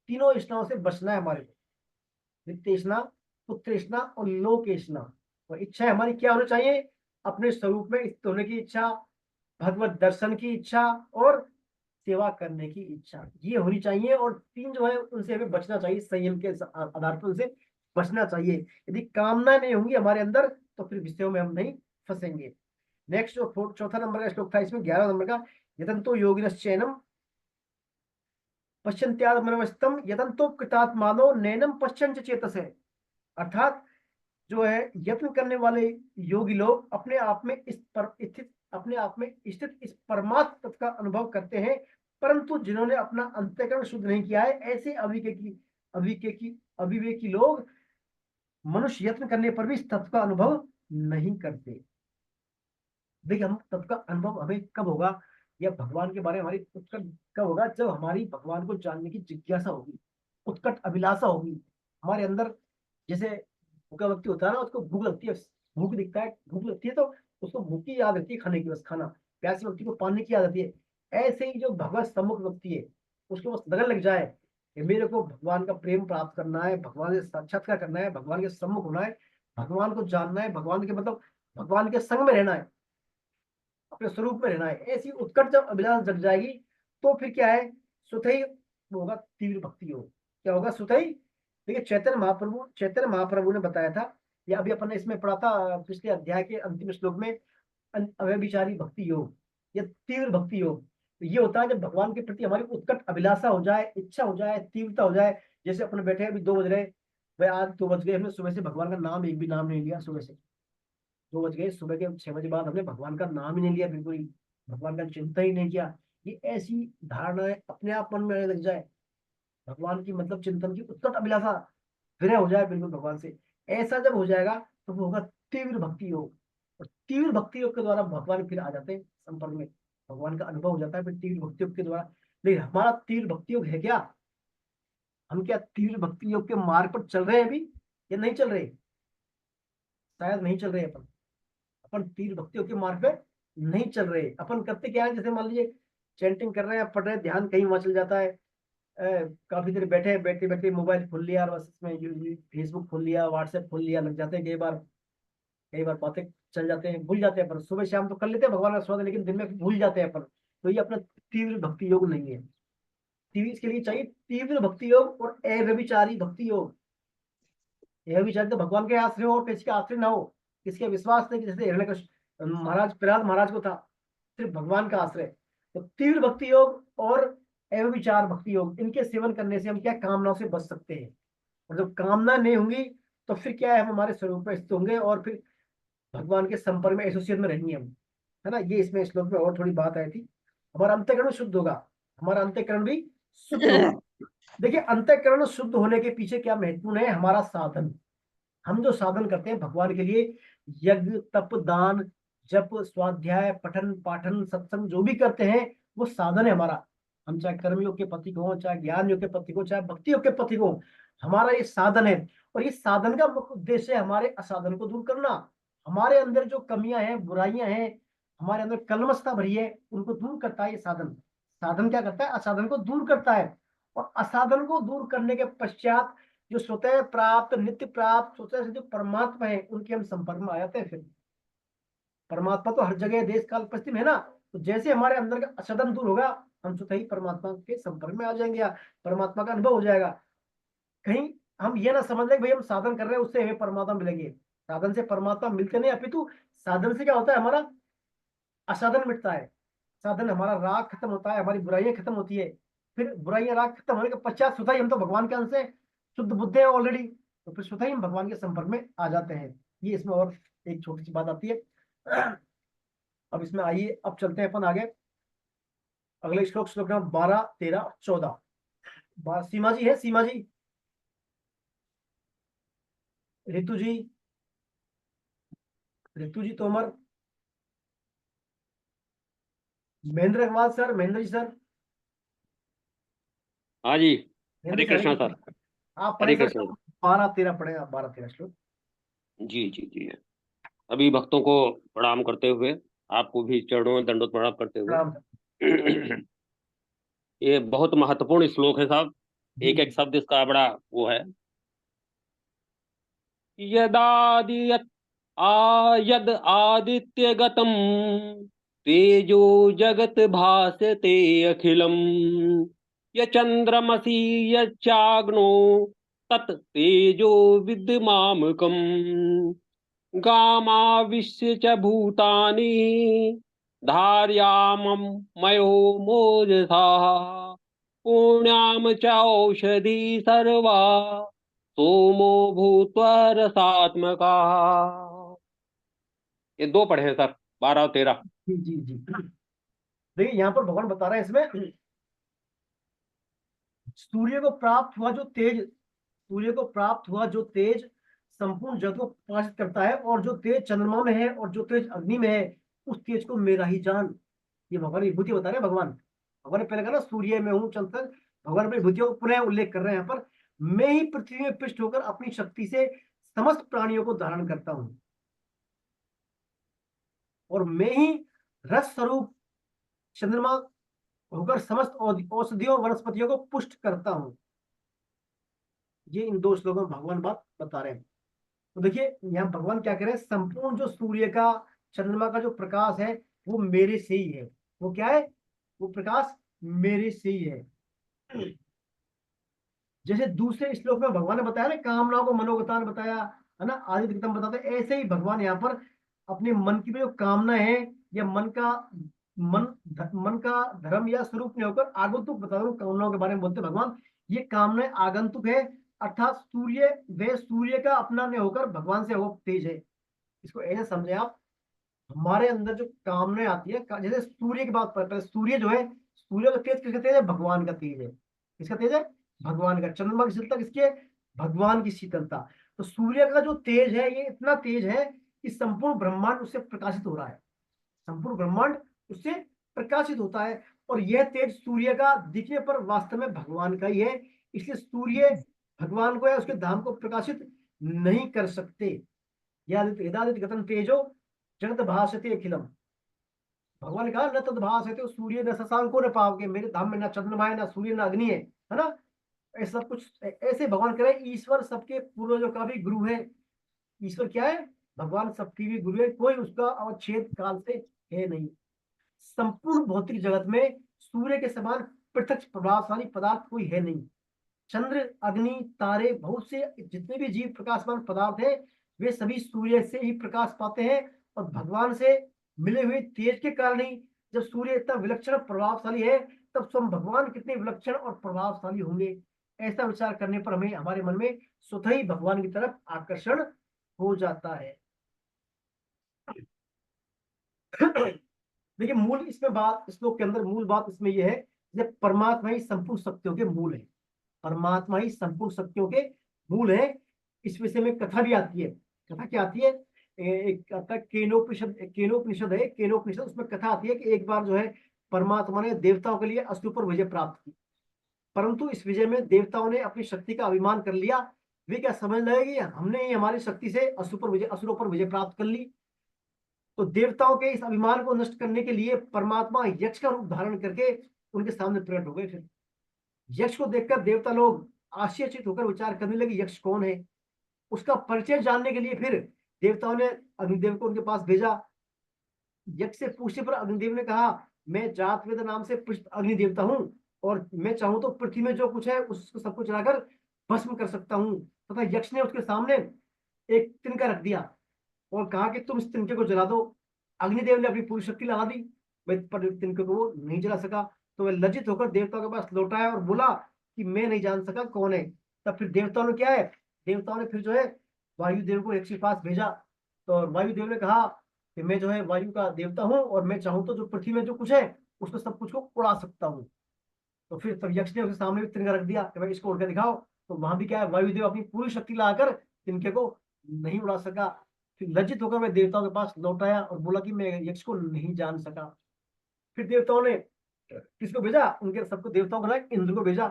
तीनों इष्णाओं से बचना है हमारे को। वित्तेषणा, पुत्रेषणा और लोकेषणा। और इच्छा हमारी क्या होनी चाहिए, अपने स्वरूप में स्थित होने की इच्छा, भगवत दर्शन की इच्छा और सेवा करने की इच्छा, ये होनी चाहिए। और तीन जो है उनसे हमें बचना चाहिए, संयम के आधार पर उनसे बचना चाहिए। यदि कामना नहीं होंगी हमारे अंदर तो फिर विषयों में हम नहीं फंसेंगे। नेक्स्ट जो चौथा नंबर का श्लोक था, इसमें 11 नंबर का, यतंतो योगिनश्चैनम पश्यन्त्यात्मनवस्थितम यतंतो कृतात्मानो नैनम पश्यन्च चेतसे। अर्थात जो है यत्न करने वाले योगी लोग अपने आप में स्थित इस परमात्म तत्व का अनुभव करते हैं, परंतु जिन्होंने अपना अंतःकरण शुद्ध नहीं किया है, ऐसे अविवेकी लोग मनुष्य यत्न करने पर भी इस तत्व का अनुभव नहीं करते। देखिए, हम तत्व का अनुभव हमें कब होगा, या भगवान के बारे में हमारी उत्कट कब होगा, जब हमारी भगवान को जानने की जिज्ञासा होगी, उत्कट अभिलाषा होगी हमारे अंदर। जैसे भूखा व्यक्ति होता है ना, उसको भूख लगती है, भूख दिखता है, भूख लगती है तो उसको भूख की याद रहती है, खाने की, बस खाना। प्यासे व्यक्ति को पानी की याद आती है। ऐसे ही जो भगवत सम्मुख व्यक्ति है, उसको बस लगन लग जाए कि मेरे को भगवान का प्रेम प्राप्त करना है, भगवान से साक्षात्कार करना है, भगवान के सम्मुख होना है, भगवान को जानना है, भगवान के मतलब भगवान के संग में रहना है, अपने स्वरूप में रहना है, ऐसी उत्कट जब अभिलाष जग जाएगी तो फिर क्या है, स्वतः ही होगा तीव्र भक्ति योग। क्या होगा? स्वतः ही। देखिए, चैतन्य महाप्रभु ने बताया था, या अभी अपन ने इसमें पढ़ा था पिछले अध्याय के अंतिम श्लोक में, अव्यभिचारी भक्ति योग या तीव्र भक्ति योग। तो ये होता है जब भगवान के प्रति हमारी उत्कट अभिलाषा हो जाए, इच्छा हो जाए, तीव्रता हो जाए। जैसे अपन बैठे अभी 2 बज रहे, भाई आज 2 बज गए, हमने सुबह से भगवान का नाम एक भी नाम नहीं लिया। सुबह से 2 बज गए, सुबह के 6 बजे बाद हमने भगवान का नाम ही नहीं लिया, बिल्कुल ही भगवान का चिंता ही नहीं किया। ये ऐसी धारणाएं अपने आप मन में आने लग जाए, भगवान की मतलब चिंतन की उत्कट अभिलाषा विरह हो जाए बिल्कुल भगवान से। ऐसा जब हो जाएगा तो वो होगा तीव्र भक्ति योग। और तीव्र भक्ति योग के द्वारा भगवान फिर आ जाते हैं संपर्क में, भगवान का अनुभव हो जाता है फिर तीव्र भक्ति योग के द्वारा। लेकिन हमारा तीव्र भक्ति योग है क्या? हम क्या तीव्र भक्ति योग के मार्ग पर चल रहे हैं अभी, या नहीं चल रहे? शायद नहीं चल रहे। अपन तीव्र भक्ति योग के मार्ग पे नहीं चल रहे। अपन करते क्या है, जैसे मान लीजिए चैंटिंग कर रहे हैं, पढ़ रहे हैं, ध्यान कहीं वहां चल जाता है। काफी देर बैठे बैठे मोबाइल खोल लिया, और बस इसमें फेसबुक खोल लिया, व्हाट्सएप खोल लिया, लग जाते हैं। कई बार बातें चल जाते हैं, भूल जाते हैं। पर सुबह शाम तो कर लेते हैं भगवान का स्वाद, लेकिन दिन में भूल जाते हैं अपन। तो ये अपना तीव्र भक्ति योग नहीं है। इसके लिए चाहिए तीव्र भक्ति योग और अव्यभिचारी भक्ति योग। अव्यभिचारी तो भगवान के आश्रय हो और किसी के आश्रय ना हो, किसके विश्वास नहीं, जैसे हिरण्यकश्यप महाराज, प्रहलाद महाराज को था, सिर्फ भगवान का आश्रय। तो तीव्र भक्ति योग और अव्यभिचार भक्ति योग, इनके सेवन करने से हम क्या कामनाओं से बच सकते हैं। और जब कामना नहीं होंगी तो फिर क्या है, हम हमारे स्वरूप में स्थित होंगे और फिर भगवान के संपर्क में, एसोसिएट में रहेंगे हम, है ना। ये इसमें श्लोक में और थोड़ी बात आई थी। हमारा अंतःकरण शुद्ध होगा, हमारा अंतःकरण भी शुद्ध होगा। देखिए, अंतःकरण शुद्ध होने के पीछे क्या महत्वपूर्ण है, हमारा साधन। हम जो साधन करते हैं भगवान के लिए, यज्ञ, तप, दान, जप, स्वाध्याय, पठन पाठन, सत्संग जो भी करते हैं, वो साधन है हमारा। हम चाहे कर्मयोग के पथिक हो, चाहे ज्ञान योग के पथिक हो, चाहे भक्ति योग के पथिक हो, हमारा ये साधन है। और ये साधन का मुख्य उद्देश्य है हमारे असाधन को दूर करना। हमारे अंदर जो कमियां हैं, बुराइयां हैं, हमारे अंदर कलमशता भरी है, उनको दूर करता है ये साधन। साधन क्या करता है? असाधन को दूर करता है। और असाधन को दूर करने के पश्चात जो स्वतः प्राप्त, नित्य प्राप्त, स्वतः से जो परमात्मा है, उनके हम संपर्क में आ जाते हैं। फिर परमात्मा तो हर जगह देश काल परिस्थिति में है ना। तो जैसे हमारे अंदर का असाधन दूर होगा, हम स्वतः ही परमात्मा के संपर्क में आ जाएंगे, या परमात्मा का अनुभव हो जाएगा। कहीं हम ये ना समझ लें भाई हम साधन कर रहे हैं उससे हमें परमात्मा मिलेंगे। साधन से परमात्मा मिलते नहीं, अपितु साधन से क्या होता है, हमारा असाधन मिटता है। साधन हमारा राग खत्म होता है, हमारी बुराइयां खत्म होती है। फिर बुराइयां, राग खत्म होने के पश्चात स्वतः ही हम तो भगवान के अंश से शुद्ध बुद्ध है ऑलरेडी, तो फिर स्वतः ही हम भगवान के संपर्क में आ जाते हैं। ये इसमें और एक छोटी सी बात आती है। अब इसमें आइए, अब चलते हैं अपन आगे। अगले श्लोक नंबर 12, 13, 14। सीमा जी है, सीमा जी, ऋतु जी तोमर, महेंद्र अग्रवाल सर, महेंद्र जी सर। हाँ जी, महेंद्र हरे जी, कृष्णा सर। आप हरे पढ़े सर, कृष्णा। 12-13 पढ़े आप, 12-13 श्लोक। जी जी जी। अभी भक्तों को प्रणाम करते हुए, आपको भी चरणों में दंडोत प्रणाम करते हुए। राम ये बहुत महत्वपूर्ण श्लोक है साहब। एक एक शब्द इसका बड़ा वो है। यदादि आयद आदित्य गतम तेजो जगत भासते अखिलम य चंद्रमसि यच्चाग्नो तत् तेजो विद्यमामकम गामाविश्य च भूतानि धारयामं मयो मोजसा पुण्याम च औषधि सर्वा सोमो भूत्वा रसात्मका। ये दो पढ़े हैं सर, 12 और 13। जी जी जी। देखिए यहाँ पर भगवान बता रहे हैं इसमें, सूर्य को प्राप्त हुआ जो तेज, सूर्य को प्राप्त हुआ जो तेज संपूर्ण जगत को प्रकाशित करता है, और जो तेज चंद्रमा में है और जो तेज अग्नि में है, उस तेज को मेरा ही जान। ये भगवान विभूति बता रहे हैं। भगवान ने पहले कहा ना सूर्य में हूँ चंद्र, भगवान अपनी विभूतियों को पुनः उल्लेख कर रहे हैं यहाँ पर। मैं ही पृथ्वी में पृष्ठ होकर अपनी शक्ति से समस्त प्राणियों को धारण करता हूँ, और मैं ही रस स्वरूप चंद्रमा होकर समस्त औषधियों वनस्पतियों को पुष्ट करता हूं। ये इन दो श्लोकों में भगवान बात बता रहे हैं। तो देखिए यहाँ भगवान क्या कह रहे हैं, संपूर्ण जो सूर्य का चंद्रमा का जो प्रकाश है वो मेरे से ही है। वो क्या है, वो प्रकाश मेरे से ही है। जैसे दूसरे श्लोक में भगवान ने बताया ना, कामनाओं को मनोगतान बताया है ना, आदित्यतम बताते, ऐसे ही भगवान यहाँ पर अपने मन की जो कामना है या मन का धर्म या स्वरूप नहीं होकर आगंतुक बता रहा हूँ। कामनाओं के बारे में बोलते भगवान, ये कामनाएं आगंतुक है, अर्थात सूर्य का अपना नहीं होकर भगवान से वो तेज है। इसको ऐसे समझे आप, हमारे अंदर जो कामनाएं आती है, जैसे सूर्य की बात पर, सूर्य जो है, सूर्य का तेज किसका तेज है, भगवान का तेज है। किसका तेज है, भगवान का। चंद्रमा की शीतलता किसकी है, भगवान की शीतलता। तो सूर्य का जो तेज है ये इतना तेज है कि संपूर्ण ब्रह्मांड उससे प्रकाशित हो रहा है, संपूर्ण ब्रह्मांड उससे प्रकाशित होता है। और यह तेज सूर्य का दिखने पर वास्तव में भगवान का ही है, इसलिए सूर्य भगवान को या उसके धाम को प्रकाशित नहीं कर सकते। यदादित्य गतम तेजो जगत भासते अखिलम, भगवान ने कहा न तद भासते सूर्य न शशांको न पावके, मेरे धाम में ना चंद्रमा है, ना सूर्य, ना अग्नि है ना, ऐसा कुछ। ऐसे भगवान कह रहे हैं ईश्वर सबके पूर्वजों का भी गुरु है। ईश्वर क्या है, भगवान सबकी भी गुरु है, कोई उसका अवच्छेद काल से है नहीं। संपूर्ण भौतिक जगत में सूर्य के समान पृथक प्रभावशाली पदार्थ कोई है नहीं। चंद्र, अग्नि, तारे, बहुत से जितने भी जीव प्रकाशमान पदार्थ है, वे सभी सूर्य से ही प्रकाश पाते हैं, और भगवान से मिले हुए तेज के कारण ही जब सूर्य इतना विलक्षण प्रभावशाली है, तब स्वयं भगवान कितने विलक्षण और प्रभावशाली होंगे। ऐसा विचार करने पर हमें हमारे मन में स्वतः ही भगवान की तरफ आकर्षण हो जाता है। देखिए मूल इसमें बात, श्लोक के अंदर मूल बात इसमें यह है, जब परमात्मा ही संपूर्ण शक्तियों के मूल है, परमात्मा ही संपूर्ण शक्तियों के मूल है। इस विषय में कथा भी आती है। कथा क्या आती है, एक केनोपनिषद है, केनोपनिषद, उसमें कथा आती है कि एक बार जो है परमात्मा ने देवताओं के लिए असुर पर विजय प्राप्त की, परंतु इस विजय में देवताओं ने अपनी शक्ति का अभिमान कर लिया। वे क्या समझ रहे कि हमने ही हमारी शक्ति से असुरों पर विजय प्राप्त कर ली। तो देवताओं के इस अभिमान को नष्ट करने के लिए परमात्मा यक्ष का रूप धारण करके उनके सामने प्रकट हो गए। फिर यक्ष को देखकर देवता लोग आश्चर्यचकित होकर विचार करने लगे यक्ष कौन है। उसका परिचय जानने के लिए फिर देवताओं ने अग्निदेव को उनके पास भेजा। यक्ष से पूछने पर अग्निदेव ने कहा, मैं जातवेद नाम से अग्नि देवता हूँ, और मैं चाहूं तो पृथ्वी में जो कुछ है उसको सब कुछ जलाकर भस्म कर सकता हूँ। तथा यक्ष ने उसके सामने एक तिनका रख दिया और कहा कि तुम इस तिनके को जला दो। अग्निदेव ने अपनी पूरी शक्ति लगा दी, पर तिनके को वो नहीं जला सका। तो वह लज्जित होकर देवताओं के पास लौट आया और बोला कि मैं नहीं जान सका कौन है। तब फिर देवताओं ने क्या है, देवताओं ने फिर जो है वायुदेव को यक्ष के पास भेजा। तो वायुदेव ने कहा कि मैं जो है वायु का देवता हूँ, और मैं चाहूँ तो जो पृथ्वी में जो कुछ है उसको सब कुछ को उड़ा सकता हूँ। तो फिर तब यक्ष ने उसके सामने भी तिनका रख दिया कि भाई इसको उड़ के दिखाओ। तो वहां भी क्या है, वायुदेव अपनी पूरी शक्ति लगाकर तिनके को नहीं उड़ा सका। फिर लज्जित होकर मैं देवताओं के पास लौट आया और बोला कि मैं यक्ष को नहीं जान सका। फिर देवताओं ने किसको भेजा, उनके सबको देवताओं को इंद्र को भेजा।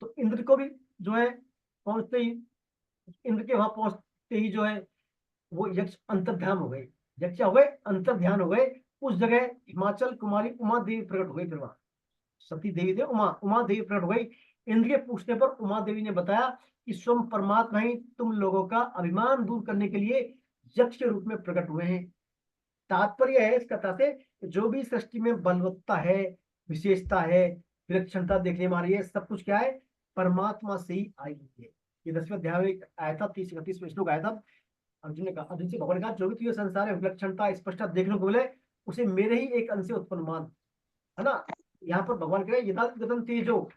तो इंद्र को भी जो है पहुंचते ही, इंद्र के वहां पहुंचते ही जो है वो यक्ष अंतर ध्यान हो गए। यक्ष क्या हो गए, अंतर ध्यान हो गए। उस जगह हिमाचल कुमारी उमा देवी प्रकट हो गई। फिर वहां सती देवी थे, उमा देवी प्रकट हो गई। इंद्र के पूछने पर उमा देवी ने बताया कि स्वयं परमात्मा ही तुम लोगों का अभिमान दूर करने के लिए यक्ष के रूप में प्रकट हुए हैं। तात्पर्य है इस कथा से जो भी सृष्टि में बलवत्ता है, विशेषता है, विलक्षणता देखने में आ रही है, सब कुछ क्या है, परमात्मा से ही आई हुई है। ये 10वें अध्याय में आया था, 30-31 श्लोक आया था। अर्जुन ने कहा, अर्जुन से भगवान ने कहा, जो भी तुझे संसार में विलक्षणता स्पष्टता देखने को मिले उसे मेरे ही एक अंश से उत्पन्न मान, है ना। यहाँ पर भगवान कह रहे हैं, यदा गतम तेजो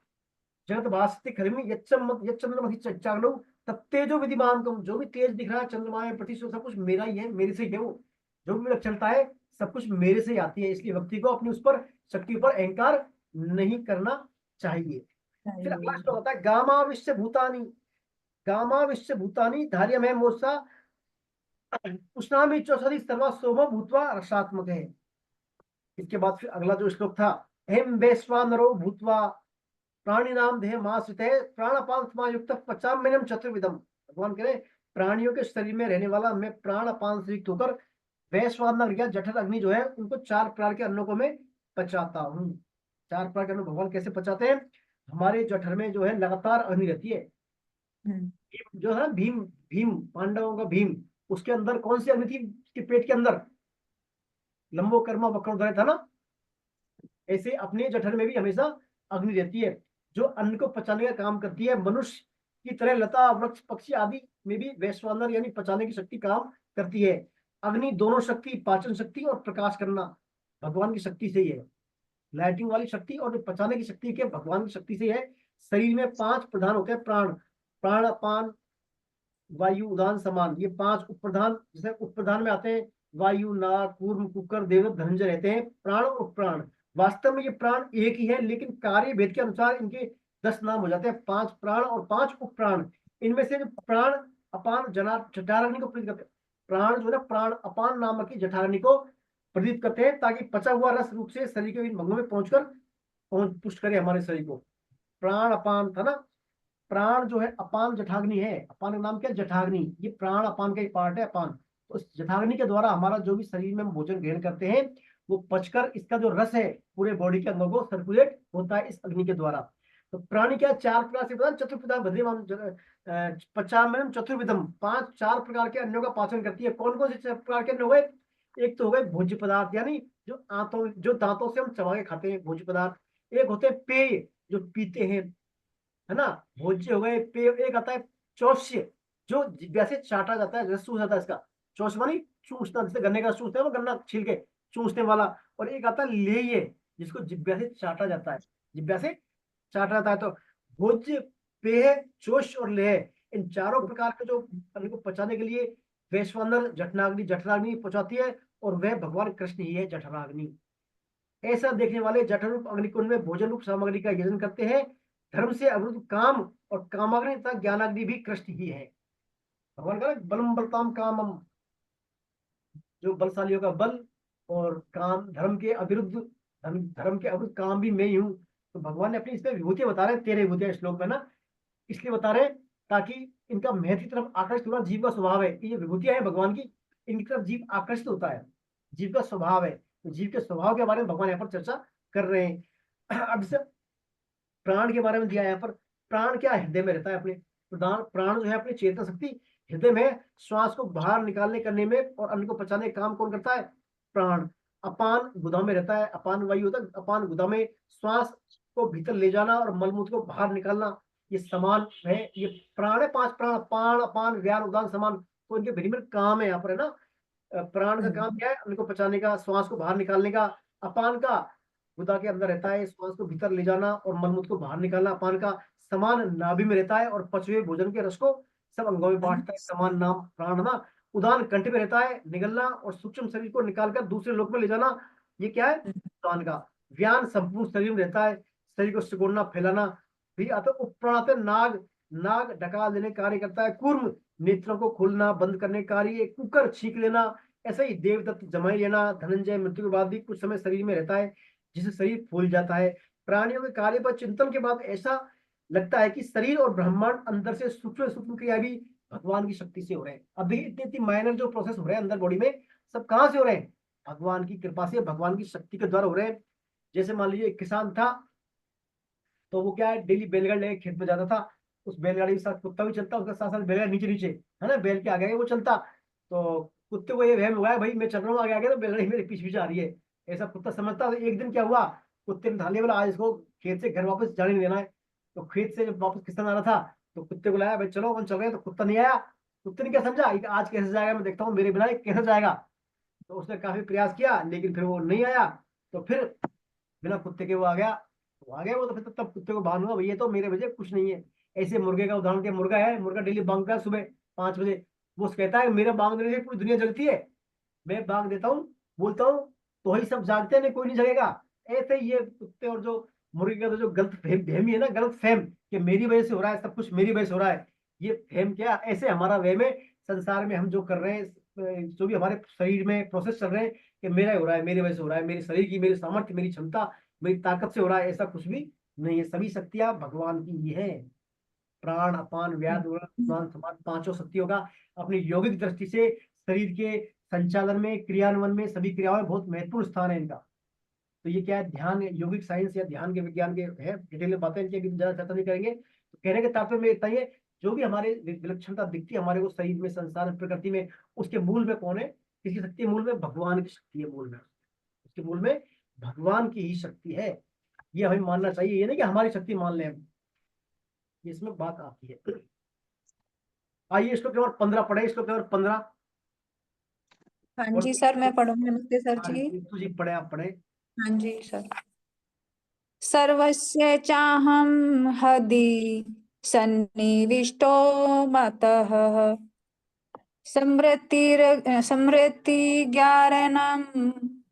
जगत भासते खरिमी यच्चंद्रमसि चच्चाग्नौ तत्तेजो विधिमान कम। जो भी तेज दिख रहा है चंद्रमा में, पृथ्वी, सब कुछ मेरा ही है, मेरे से ही है वो। जो भी विलक्षणता है सब कुछ मेरे से ही आती है। इसलिए व्यक्ति को अपनी उस पर शक्ति पर अहंकार नहीं करना चाहिए। फिर अगला श्लोक होता है, गामा विश्व भूतानी धार्य में मोसा उष्णामी चौषधि सर्वा सोम भूतवा रसात्मक है। इसके बाद फिर अगला जो श्लोक था, हेम वैश्वानरो भूतवा प्राणी नाम देह माश्रित प्राणापान समायुक्त पचाम्यनम चतुर्विधम। भगवान कह रहे प्राणियों के शरीर में रहने वाला मैं प्राणापान से युक्त होकर वैश्वानर या जठर अग्नि जो है उनको 4 प्रकार के अन्नों को मैं पचाता हूँ। 4 प्रकार के अन्न भगवान कैसे पचाते हैं, हमारे जठर में जो है लगातार अग्नि रहती है। जो है ना भीम पांडवों का भीम, उसके अंदर कौन सी अग्नि थी, उसके पेट के अंदर लंबो कर्मा वक्रोदय था ना। ऐसे अपने जठर में भी हमेशा अग्नि रहती है जो अन्न को पचाने का काम करती है। मनुष्य की तरह लता वृक्ष पक्षी आदि में भी वैश्वानर यानी पचाने की शक्ति काम करती है। अग्नि दोनों शक्ति, पाचन शक्ति और प्रकाश करना भगवान की शक्ति से ही है। लाइटिंग वाली शक्ति और पचाने की शक्ति के भगवान की शक्ति से है। शरीर में 5 प्रधान होते हैं, प्राण अपान वायु उदान समान। ये 5 उपप्रधान, जैसे उपप्रधान में आते हैं वायु, नाग, कूर्म, कुकर, देवदत्त, धनंजय रहते हैं प्राण और उपप्राण। वास्तव में ये प्राण एक ही है, लेकिन कार्य भेद के अनुसार इनके 10 नाम हो जाते हैं, 5 प्राण और 5 उपप्राण। इनमें से जो प्राण अपान जठाराग्नि को प्रतीत करते हैं, प्राण जो है प्राण अपान नामक की जठाराग्नि को प्रतीत करते हैं, ताकि पचा हुआ रस रूप से शरीर के भंगों में पहुंचकर पुष्ट करे हमारे शरीर को। प्राण अपान था ना, प्राण जो है अपान जठाग्नि है। अपान का नाम क्या है, जठाग्नि। ये प्राण अपान का एक पार्ट है, अपान। तो इस जठाग्नि के द्वारा हमारा जो भी शरीर में हम भोजन ग्रहण करते हैं वो पचकर इसका जो रस है पूरे बॉडी के अंगों को सर्कुलेट होता है इस अग्नि के द्वारा। तो प्राणी क्या 4 प्रकार से प्रधान, चतुर्विधा भद्रिमान पचाम्यनम चतुर्विधम, 4 प्रकार के अन्नों का पाचन करती है। कौन कौन से 4 प्रकार के अन्न हो गए, एक तो हो गए भोज्य पदार्थ यानी जो दांतों से हम चबा के खाते हैं, भोज्य पदार्थ। एक होते हैं पेय जो पीते हैं, है ना, भोज्य हो गए। पेय एक आता है चौष्य जो जिह्वा से चाटा जाता है, रस चूस जाता है इसका। चौष मानी चूसना, जैसे गन्ने का चूसते हैं वो गन्ना छील के चूसने वाला। और एक आता है लेय जिसको जिह्वा से चाटा जाता है, जिह्वा से चाटा जाता है। तो भोज्य, पेय, चोष और लेह, इन चारों प्रकार के जो अन्न को पचाने के लिए वैश्वानर जठराग्नि पहुंचाती है, और वह भगवान कृष्ण ही है जठराग्नि। ऐसा देखने वाले जठरूप अग्निकुंड में भोजन रूप सामग्री का यजन करते हैं। धर्म से अवरुद्ध काम और कामाग्नि तथा ज्ञानाग्नि भी कृष्ण ही है। भगवान का बलम बलताम कामम, जो बलशालियों का बल, और काम धर्म के अविरुद्ध काम भी मैं ही हूँ। तो भगवान ने अपनी इसमें विभूति बता रहे हैं, 13 विभूतियां श्लोक में ना, इसलिए बता रहे हैं ताकि इनका महत्व की तरफ आकर्षित होना जीव का स्वभाव है। ये विभूतियां है भगवान की, इनकी तरफ जीव आकर्षित होता है, जीव का स्वभाव है। तो जीव के स्वभाव के बारे में भगवान यहाँ पर चर्चा कर रहे हैं। अब से प्राण के बारे में दिया यहाँ पर। प्राण क्या हृदय में रहता है अपने, प्राण जो है अपनी चेतना शक्ति हृदय में श्वास को बाहर निकालने करने में और अन्न को पचाने का काम कौन करता है, प्राण। अपान गुदा में रहता है, अपान वायु होता है, अपान गुदा में श्वास को भीतर ले जाना और मलमूत्र को बाहर निकालना, ये समान है। ये प्राण है, 5 प्राण, अपान अपान व्यान उदान समान। तो इनके भिन्न भिन्न काम है यहाँ पर, है ना। प्राण का काम क्या है, अन्न को पचाने का, श्वास को बाहर निकालने का। अपान का गुदा के अंदर रहता है, श्वास को भीतर ले जाना और मलमूत्र को बाहर निकालना। अपान का समान नाभि में रहता है और पचे हुए भोजन के रस को सब अंगों में बांटता है, समान नाम प्राण ना। उदान कंठ में रहता है, निगलना और सूक्ष्म शरीर को निकालकर दूसरे लोक में ले जाना, ये क्या है, उदान का। व्यान संपूर्ण शरीर में रहता है, शरीर को सिकुड़ना फैलाना भी आता है। उपप्राण आते नाग ढका देने कार्य करता है। कूर्म नेत्रों को खोलना बंद करने कार्य। कुकर छींक लेना। ऐसा ही देवदत्त जमाई लेना। धनंजय मृत्यु के बाद भी कुछ समय शरीर में रहता है जिससे शरीर फूल जाता है। प्राणियों के कार्य पर चिंतन के बाद ऐसा लगता है कि शरीर और ब्रह्मांड अंदर से सूक्ष्म क्रिया भी भगवान की शक्ति से हो रहे हैं। अभी इतनी माइनर जो प्रोसेस हो रहे हैं अंदर बॉडी में, सब कहाँ से हो रहे हैं, भगवान की कृपा से, भगवान की शक्ति के द्वारा हो रहे हैं। जैसे मान लीजिए एक किसान था, तो वो क्या है, डेली बैलगाड़ी लेके खेत में जाता था। उस बैलगाड़ी के साथ कुत्ता भी चलता, उसके साथ साथ बैलगाड़ी नीचे है ना, बैल के आगे वो चलता। तो कुत्ते को ये वहम हुआ है भाई मैं चल रहा हूँ आगे आगे तो बिल्ली मेरे पीछे पीछे आ रही है, ऐसा कुत्ता समझता है। तो एक दिन क्या हुआ, कुत्ते ने ठान लिया बोला आज इसको खेत से घर वापस जाने नहीं देना है। तो खेत से जब वापस किसान आ रहा था तो कुत्ते को लाया, भाई चलो अपन चल रहे हैं। तो कुत्ता नहीं आया। कुत्ते ने क्या समझा कि आज कैसे जाएगा, मैं देखता हूँ मेरे बिना ये कैसे जाएगा। तो उसने काफी प्रयास किया लेकिन फिर वो नहीं आया। तो फिर बिना कुत्ते के वो आ गया। वो आ गया वो, तो फिर तब कुत्ते को भान हुआ भाई ये तो मेरे वजह कुछ नहीं है। ऐसे मुर्गे का उदाहरण दिया, मुर्गा है, मुर्गा डेली बांगता है सुबह 5 बजे। वो कहता है मेरा बांग देने से पूरी दुनिया जगती है, मैं बांग देता हूँ बोलता हूँ तो ही सब जागते हैं, नहीं कोई नहीं जगेगा। ऐसे ही ये कुत्ते और जो मुर्गे का तो जो गलत फहमी है ना, गलत फहम कि मेरी वजह से हो रहा है सब कुछ, मेरी वजह से हो रहा है, ये फहम क्या, ऐसे हमारा वहम है। संसार में हम जो कर रहे हैं, जो भी हमारे शरीर में प्रोसेस चल रहे हैं कि मेरा ही हो रहा है, मेरी वजह से हो रहा है, मेरे शरीर की, मेरी सामर्थ्य, मेरी क्षमता, मेरी ताकत से हो रहा है, ऐसा कुछ भी नहीं है। सभी शक्तियां भगवान की ही है। प्राण अपान व्याध उड़ान समाज पांचों शक्तियों का अपनी यौगिक दृष्टि से शरीर के संचालन में, क्रियान्वयन में, सभी क्रियाओं में बहुत महत्वपूर्ण स्थान है इनका। तो ये क्या है, ध्यान यौगिक साइंस या ध्यान के विज्ञान के है, डिटेल में बातें इनकी अभी ज्यादा चर्चा नहीं करेंगे। तो कहने के तात्पर्य में इतना ही है, जो भी हमारे विलक्षणता दिखती है हमारे को शरीर में, संसार में, प्रकृति में, उसके मूल में कौन है, किसकी शक्ति है मूल में, भगवान की शक्ति है मूल में, उसके मूल में भगवान की ही शक्ति है। ये हमें मानना चाहिए, ये नहीं कि हमारी शक्ति मान लें हम, इसमें बात आती है। आइए श्लोक नंबर 15 पढ़े, श्लोक नंबर 15। हाँ जी सर, मैं पढ़ूंगी। नमस्ते सर हाँ जी। जी पढ़े, आप पढ़े। हाँ जी सर। सर्वस्य चाहं हृदि सन्निविष्टो मतः समृद्धिज्ञानं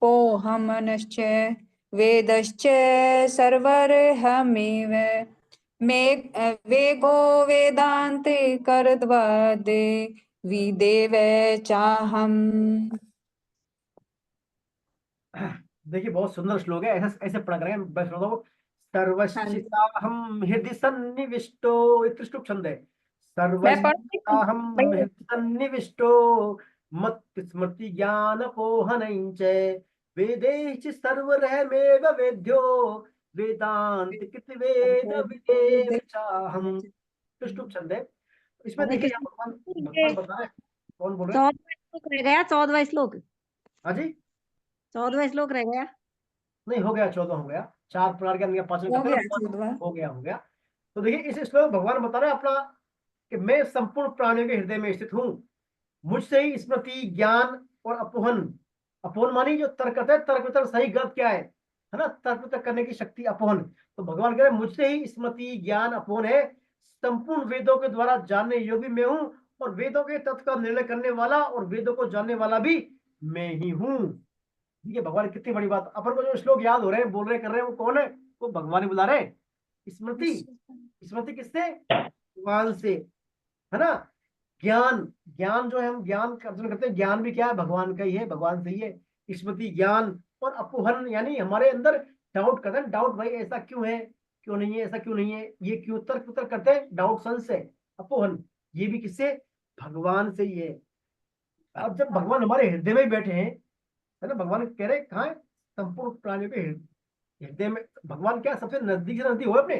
पोऽहमनश्च वेदश्च सर्वर्हमेव मे वेगो वेदान्ते कर्तवादे विदेव चाहम्। देखिए बहुत सुंदर श्लोक है, ऐसे ऐसे पढ़ा करेंगे। मैं सुनाता हूँ। सर्वश्चिताहं हृदि सन्निविष्टो, इतना श्लोक छंद है। मैं पढ़ती हूँ। सर्वश्चिताहं हृदि सन्निविष्टो मत् स्मृति ज्ञान पोहनं च वेदैश्च सर्वरहमेव वेद्यो वेदांत कृत वेद विदेव चाहम्। तो श्लोक छंद है। इसमें हरे देखिए यहाँ कृष्ण। भगवान बता रहे हैं, कौन बोल रहे हैं? 14वां श्लोक रह गया, 14वां श्लोक, हाँ जी 14वां श्लोक रह गया। नहीं हो गया, 14 हो गया। 4 प्रकार के अंग पाचन हो करते गया हैं, 14वां। हो गया। तो देखिए इस श्लोक में भगवान बता रहे हैं अपना कि मैं संपूर्ण प्राणियों के हृदय में स्थित हूँ, मुझसे ही स्मृति ज्ञान और अपोहन, अपोहन मानी जो तर्क करता है, तर्क वितर्क सही गलत क्या है ना, तर्क वितर्क करने की शक्ति अपोहन। तो भगवान कह रहे हैं मुझसे ही स्मृति ज्ञान अपोहन है, संपूर्ण वेदों के द्वारा जानने योग्य मैं हूँ, और वेदों के तत्व का निर्णय करने वाला और वेदों को जानने वाला भी मैं ही हूँ। ठीक है, भगवान कितनी बड़ी बात। अपन को जो श्लोक याद हो रहे हैं, बोल रहे कर रहे हैं, वो कौन है? वो भगवान ही बुला रहे हैं। स्मृति, स्मृति किससे? भगवान से, है ना। ज्ञान, ज्ञान जो है हम ज्ञान का अर्जन करते हैं, ज्ञान भी क्या है? भगवान का ही है, भगवान से ही है। स्मृति ज्ञान और अपोहन यानी हमारे अंदर डाउट करते हैं, डाउट भाई ऐसा क्यों है, क्यों नहीं है, ऐसा क्यों नहीं है, ये क्यों, तर्क वितर्क करते हैं, डाउट संशय अपोहन, ये भी किससे? भगवान से ही है। अब जब भगवान हमारे हृदय में बैठे हैं, है ना, भगवान कह रहे कहाँ है? संपूर्ण प्राणियों के हृदय में। भगवान क्या सबसे नजदीक से नजदीक हो अपने,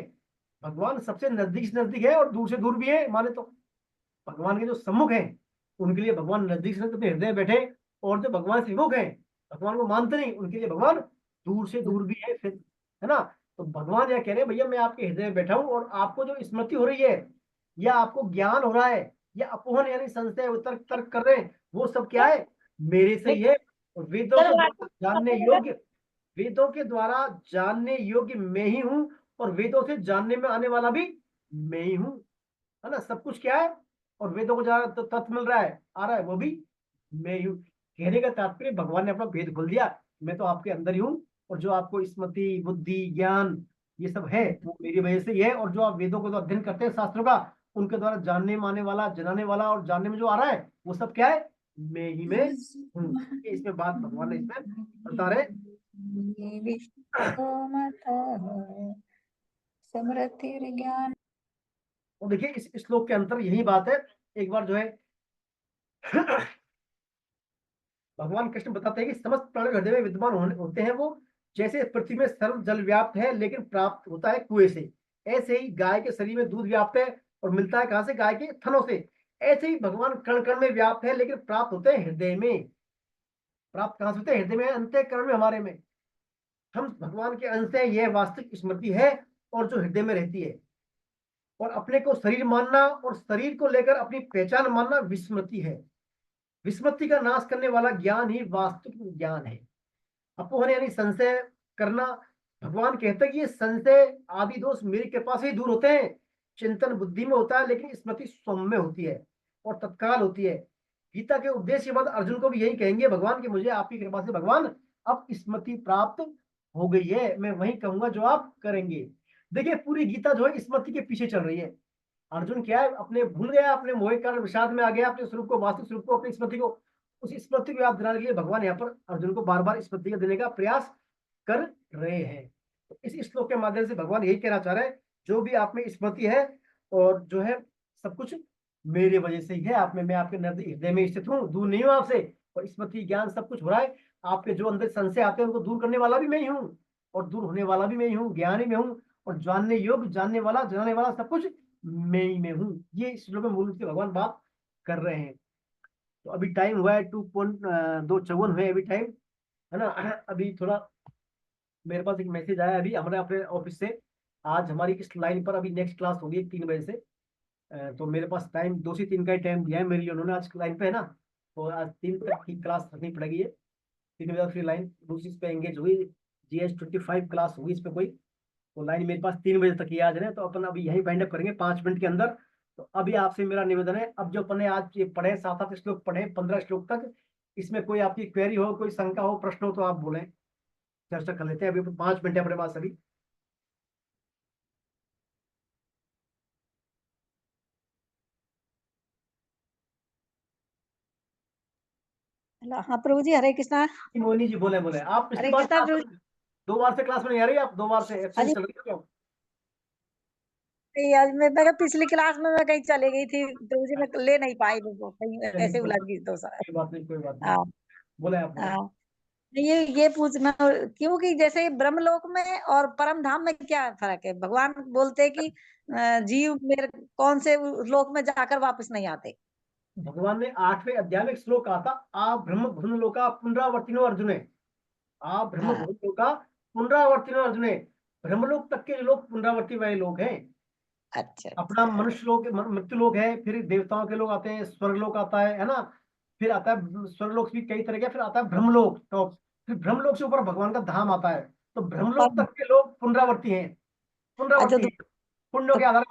भगवान सबसे नजदीक से नजदीक है और दूर से दूर भी है माने तो। भगवान के जो सम्मुख है उनके लिए भगवान नजदीक से अपने हृदय में बैठे, और जो भगवान से विमुख है, भगवान को मानते नहीं, उनके लिए भगवान दूर से दूर भी है फिर, है ना। तो भगवान यह कह रहे हैं भैया मैं आपके हृदय में बैठा हूँ, और आपको जो स्मृति हो रही है या आपको ज्ञान हो रहा है या अपोहन यानी संशय तर्क तर्क कर रहे हैं, वो सब क्या है? मेरे से ही है। और वेदों के द्वारा जानने योग्य, वेदों के द्वारा जानने योग्य मैं ही हूँ, और वेदों से जानने में आने वाला भी मैं ही हूँ, है ना। सब कुछ क्या है? और वेदों को जहाँ तो तत्व मिल रहा है, आ रहा है, वो भी मैं ही हूँ। कहने का तात्पर्य भगवान ने अपना भेद खोल दिया, मैं तो आपके अंदर ही हूँ, और जो आपको स्मृति बुद्धि ज्ञान ये सब है वो मेरी वजह से ही है। और जो आप वेदों को जो अध्ययन करते हैं शास्त्रों का, उनके द्वारा जानने में आने वाला, जनाने वाला और जानने में जो आ रहा है वो सब क्या है? मैं ही मैं हूँ। इसमें बात भगवान ने इसमें बता रहे। समृद्धिर्ज्ञान। और देखिए इस श्लोक के अंतर यही बात है। एक बार जो है भगवान कृष्ण बताते हैं कि समस्त प्राणी हृदय में विद्यमान होते हैं वो, जैसे पृथ्वी में सर्व जल व्याप्त है लेकिन प्राप्त होता है कुएं से, ऐसे ही गाय के शरीर में दूध व्याप्त है और मिलता है कहाँ से? गाय के थनों से। ऐसे ही भगवान कण कण में व्याप्त है, लेकिन प्राप्त होते हैं हृदय में। प्राप्त कहां से होते हैं? हृदय में, अंतःकरण में, हमारे में। हम भगवान के अंश हैं, यह वास्तविक स्मृति है, और जो हृदय में रहती है। और अपने को शरीर मानना और शरीर को लेकर अपनी पहचान मानना विस्मृति है। विस्मृति का नाश करने वाला ज्ञान ही वास्तविक ज्ञान है। अपोहन यानी संशय करना। भगवान कहते हैं कि ये संशय आदि दोष मेरी कृपा से ही दूर होते हैं। चिंतन बुद्धि में होता है, लेकिन स्मृति सौम्य होती है और तत्काल होती है। गीता के उपदेश के बाद अर्जुन को भी यही कहेंगे भगवान कि मुझे आपकी कृपा से भगवान अब स्मृति प्राप्त हो गई है, मैं वही कहूंगा जो आप करेंगे। देखिए, पूरी गीता जो है स्मृति के पीछे चल रही है। अर्जुन क्या है, अपने भूल गया, अपने मोह कारण विषाद में आ गया, अपने स्वरूप को, वास्तविक स्वरूप को, अपनी स्मृति को, उस स्मृति को याद दिलाने के लिए भगवान यहाँ पर अर्जुन को बार बार स्मृति देने का प्रयास कर रहे हैं। तो इस श्लोक के माध्यम से भगवान यही कहना चाह रहे हैं, जो भी आप में स्मृति है और जो है सब कुछ मेरे वजह से ही है। आप में, मैं आपके हृदय में स्थित हूँ, दूर नहीं हूँ आपसे। और स्मृति ज्ञान सब कुछ हो रहा है। आपके जो अंदर संशय आते हैं उनको दूर करने वाला भी मैं ही हूँ, और दूर होने वाला भी मैं ही हूँ, ज्ञानी मैं हूँ, और जानने योग्य, जानने वाला, जानने वाला सब कुछ मैं ही में हूँ। ये श्लोक में मूल रूप से भगवान बात कर रहे हैं। तो अभी टाइम हुआ है 2:54 हुए अभी टाइम, है ना। अभी थोड़ा मेरे पास एक मैसेज आया अभी हमारे अपने ऑफिस से। आज हमारी इस लाइन पर अभी नेक्स्ट क्लास होगी 3 बजे से। तो मेरे पास टाइम 2 से 3 का ही टाइम दिया है मेरे लिए उन्होंने, आज लाइन पे है ना। तो आज 3 तक की क्लास रखनी पड़ेगी। ये 3 बजे फ्री लाइन दूसरी इस पे एंगेज हुई, GS25 क्लास होगी इस पे कोई। तो लाइन मेरे पास 3 बजे तक ही आज है। तो अपन अभी यही वाइंड अप करेंगे 5 मिनट के अंदर। तो अभी आपसे मेरा निवेदन है, अब जो अपन ने आज ये पढ़े 7-8 श्लोक पढ़े, 15 श्लोक तक, इसमें कोई आपकी क्वेरी हो, कोई शंका हो, प्रश्न हो तो आप बोलें, चर्चा कर लेते हैं। अभी 5 मिनट है अपने पास अभी। हाँ प्रभु जी, हरे कृष्णा। मोहिनी जी बोले आप पिछली हरे बार कृष्णा प्रभु। 2 बार से क्लास में नहीं आ रही, आप 2 बार से एब्सेंट अरे चल रही हो क्या? आज मैं कहा पिछली क्लास में मैं कहीं चली गई थी प्रभु जी, मैं ले नहीं पाई वो, कहीं चलिए, ऐसे उलझ गई तो कोई बात नहीं, कोई बात नहीं। हाँ बोले आप बोले। हाँ। ये पूछना, क्योंकि जैसे ब्रह्मलोक में और परम धाम में क्या फर्क है? भगवान बोलते हैं कि जीव मेरे कौन से लोक में जाकर वापस नहीं आते। भगवान ने 8वें अध्याय में एक श्लोक कहा था, आ ब्रह्म भुवन लोका पुनरावर्तिनो अर्जुने। आ ब्रह्म हाँ भुवन लोका पुनरावर्तिनो अर्जुने। ब्रह्मलोक तक के लोग पुनरावर्ती वाले लोग हैं। अच्छा अपना अच्छा। मनुष्य लोक, मृत्यु लोक है, फिर देवताओं के लोग आते हैं, स्वर्ग लोक आता है ना। फिर आता है स्वर्गलोक भी कई तरह के, फिर आता है ब्रह्मलोक। तो फिर ब्रह्मलोक से ऊपर भगवान का धाम आता है। तो ब्रह्मलोक पर तक के लोग पुनरावर्ती हैं, अच्छा पुनरावर्ती तो हैं, पुण्यों के आधार